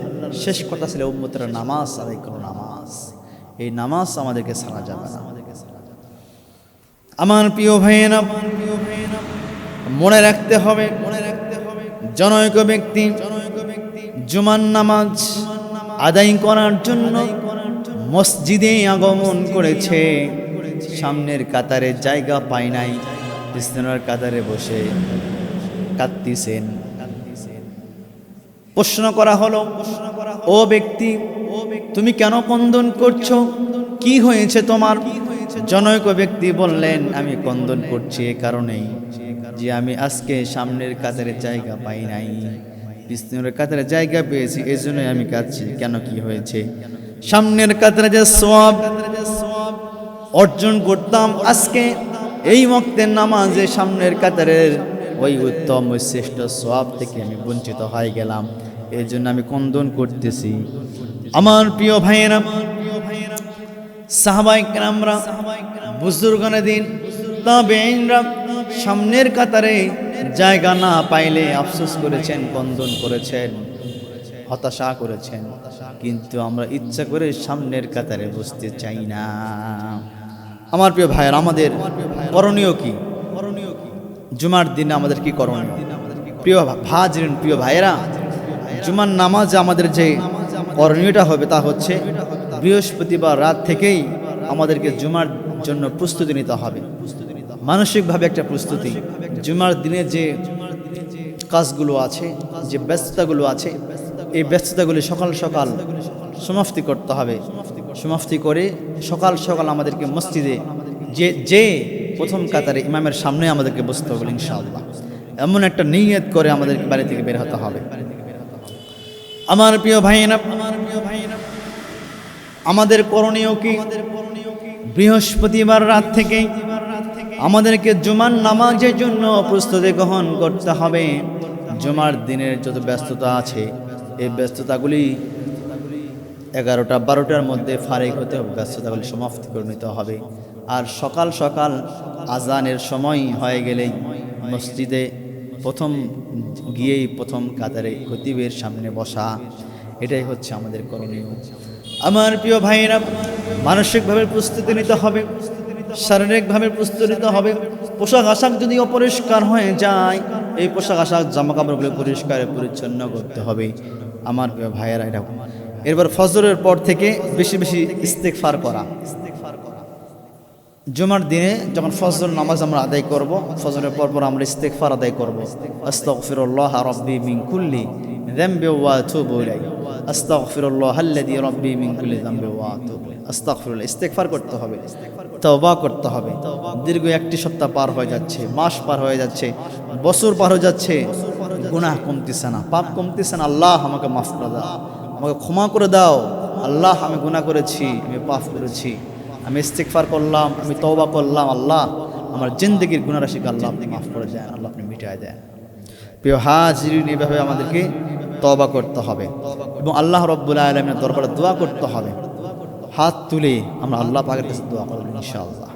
শেষ কথা ছিল, উম্মতেরা নামাজ আদায় করো, নামাজ। এই নামাজ আমাদেরকে ছাড়া যাবে না। আমার প্রিয় ভাইয়েরা, মনে রাখতে হবে, জনৈক ব্যক্তি জুমার নামাজ আদায় করার জন্য মসজিদে আগমন করেছে। সামনের কাতারে জায়গা পায় নাই, পিছনের কাতারে বসে কাঁদতেছেন। প্রশ্ন করা হলো, ও ব্যক্তি, তুমি কেন ক্রন্দন করছো? কি হয়েছে তোমার? জনৈক ব্যক্তি বললেন, আমি ক্রন্দন করছি এ কারণেই যে আমি আজকে সামনের কাতারে জায়গা পাই নাই, পিছনের কাতারে জায়গা পেয়েছি, এই জন্যই আমি কাঁদছি। কেন, কি হয়েছে? সামনের কাতারে যে সওয়াব অর্জন করতাম, আজকে এই ওয়াক্তের নামাজে সামনের কাতারের ওই উত্তম, ওই শ্রেষ্ঠ সওয়াব থেকে আমি বঞ্চিত হয়ে গেলাম, এই জন্য আমি ক্রন্দন করতেছি। আমার প্রিয় ভাইয়েরা, সাহাবায়ে কেরামরা, বুজুর্গানে দিন, তাবেঈনরা সামনের কাতারে জায়গা না পাইলে আফসোস করেছেন, ক্রন্দন করেছেন, হতাশা করেছেন। কিন্তু আমরা ইচ্ছা করে সামনের কাতারে বসতে চাই না। আমার প্রিয় ভাইয়েরা, আমাদের করণীয় কি? জুমার দিনে আমাদের কি করণীয়? প্রিয় ভাজরিন, প্রিয় ভাইয়েরা, জুমার নামাজে আমাদের যে করণীয়টা হবে তা হচ্ছে, বৃহস্পতিবার রাত থেকেই আমাদেরকে জুমার জন্য প্রস্তুতি নিতে হবে। মানসিকভাবে একটা প্রস্তুতি। জুমার দিনে যে কাজগুলো আছে, যে ব্যস্ততাগুলো আছে, এই ব্যস্ততাগুলি সকাল সকাল সমাপ্তি করতে হবে। সমাপ্তি করে সকাল সকাল আমাদেরকে মসজিদে যে প্রথম কাতারে ইমামের সামনে আমাদেরকে বসতে হবে ইনশাআল্লাহ। এমন একটা নিয়ত করে আমাদেরকে বাড়ি থেকে বের হতে হবে। আমার প্রিয় ভাইয়েরা, আমাদের করণীয় কি? বৃহস্পতিবার রাত থেকে আমাদেরকে জুমার নামাজের জন্য প্রস্তুতি গ্রহণ করতে হবে। জুমার দিনের যত ব্যস্ততা আছে, এই ব্যস্ততাগুলি 11টা-12টার মধ্যে ফারিগ হতে হবে, ব্যস্ততাগুলি সমাপ্তি করে নিতে হবে। আর সকাল সকাল আজানের সময় হয়ে গেলেই মসজিদে প্রথম গিয়েই প্রথম কাতারে খতিবের সামনে বসা, এটাই হচ্ছে আমাদের করণীয়। আমার প্রিয় ভাইরা, মানসিকভাবে প্রস্তুতি নিতে হবে, শারীরিকভাবে প্রস্তুতি নিতে হবে। পোশাক আশাক যদি অপরিষ্কার হয়ে যায়, এই পোশাক আশাক জামা কাপড়গুলো পরিষ্কার পরিচ্ছন্ন করতে হবে। আমার প্রিয় ভাইয়েরা, এটা এরপর ফজরের পর থেকে বেশি বেশি ইস্তেগফার করা। জুমার দিনে যখন ফজর নামাজ আমরা আদায় করব, ফজরের পর আমরা ইস্তেগফার আদায় করব। আস্তাগফিরুল্লাহ রাব্বি মিন কুল্লি যামবি ওয়া আতুবু ইলাইহি, আস্তাগফিরুল্লাহাল্লাযী রাব্বি মিন কুল্লি যামবি ওয়া আতুবু ইলাইহি। আস্তাগফিরুল্লাহ, ইস্তেগফার করতে হবে, তওবা করতে হবে। দীর্ঘ একটি সপ্তাহ পার হয়ে যাচ্ছে, মাস পার হয়ে যাচ্ছে, বছর পার হয়ে যাচ্ছে, গুনাহ কমতেছে না, পাপ কমতেছে না। আল্লাহ আমাকে মাফ করে দাও, আমাকে ক্ষমা করে দাও। আল্লাহ আমি গুনাহ করেছি, আমি পাপ করেছি, আমি ইস্তেগফার করলাম, আমি তওবা করলাম। আল্লাহ আমার জিন্দেগির গুনাহ রাশিকে আল্লাহ আপনি মাফ করে দেন, আল্লাহ আপনি মিটায় দেন। প্রিয় হাজিরিন, এইভাবে আমাদেরকে তওবা করতে হবে এবং আল্লাহ রাব্বুল আলামিনের দরবারে দোয়া করতে হবে। হাত তুলে আমরা আল্লাহ পাকের কাছে দোয়া করব ইনশাআল্লাহ।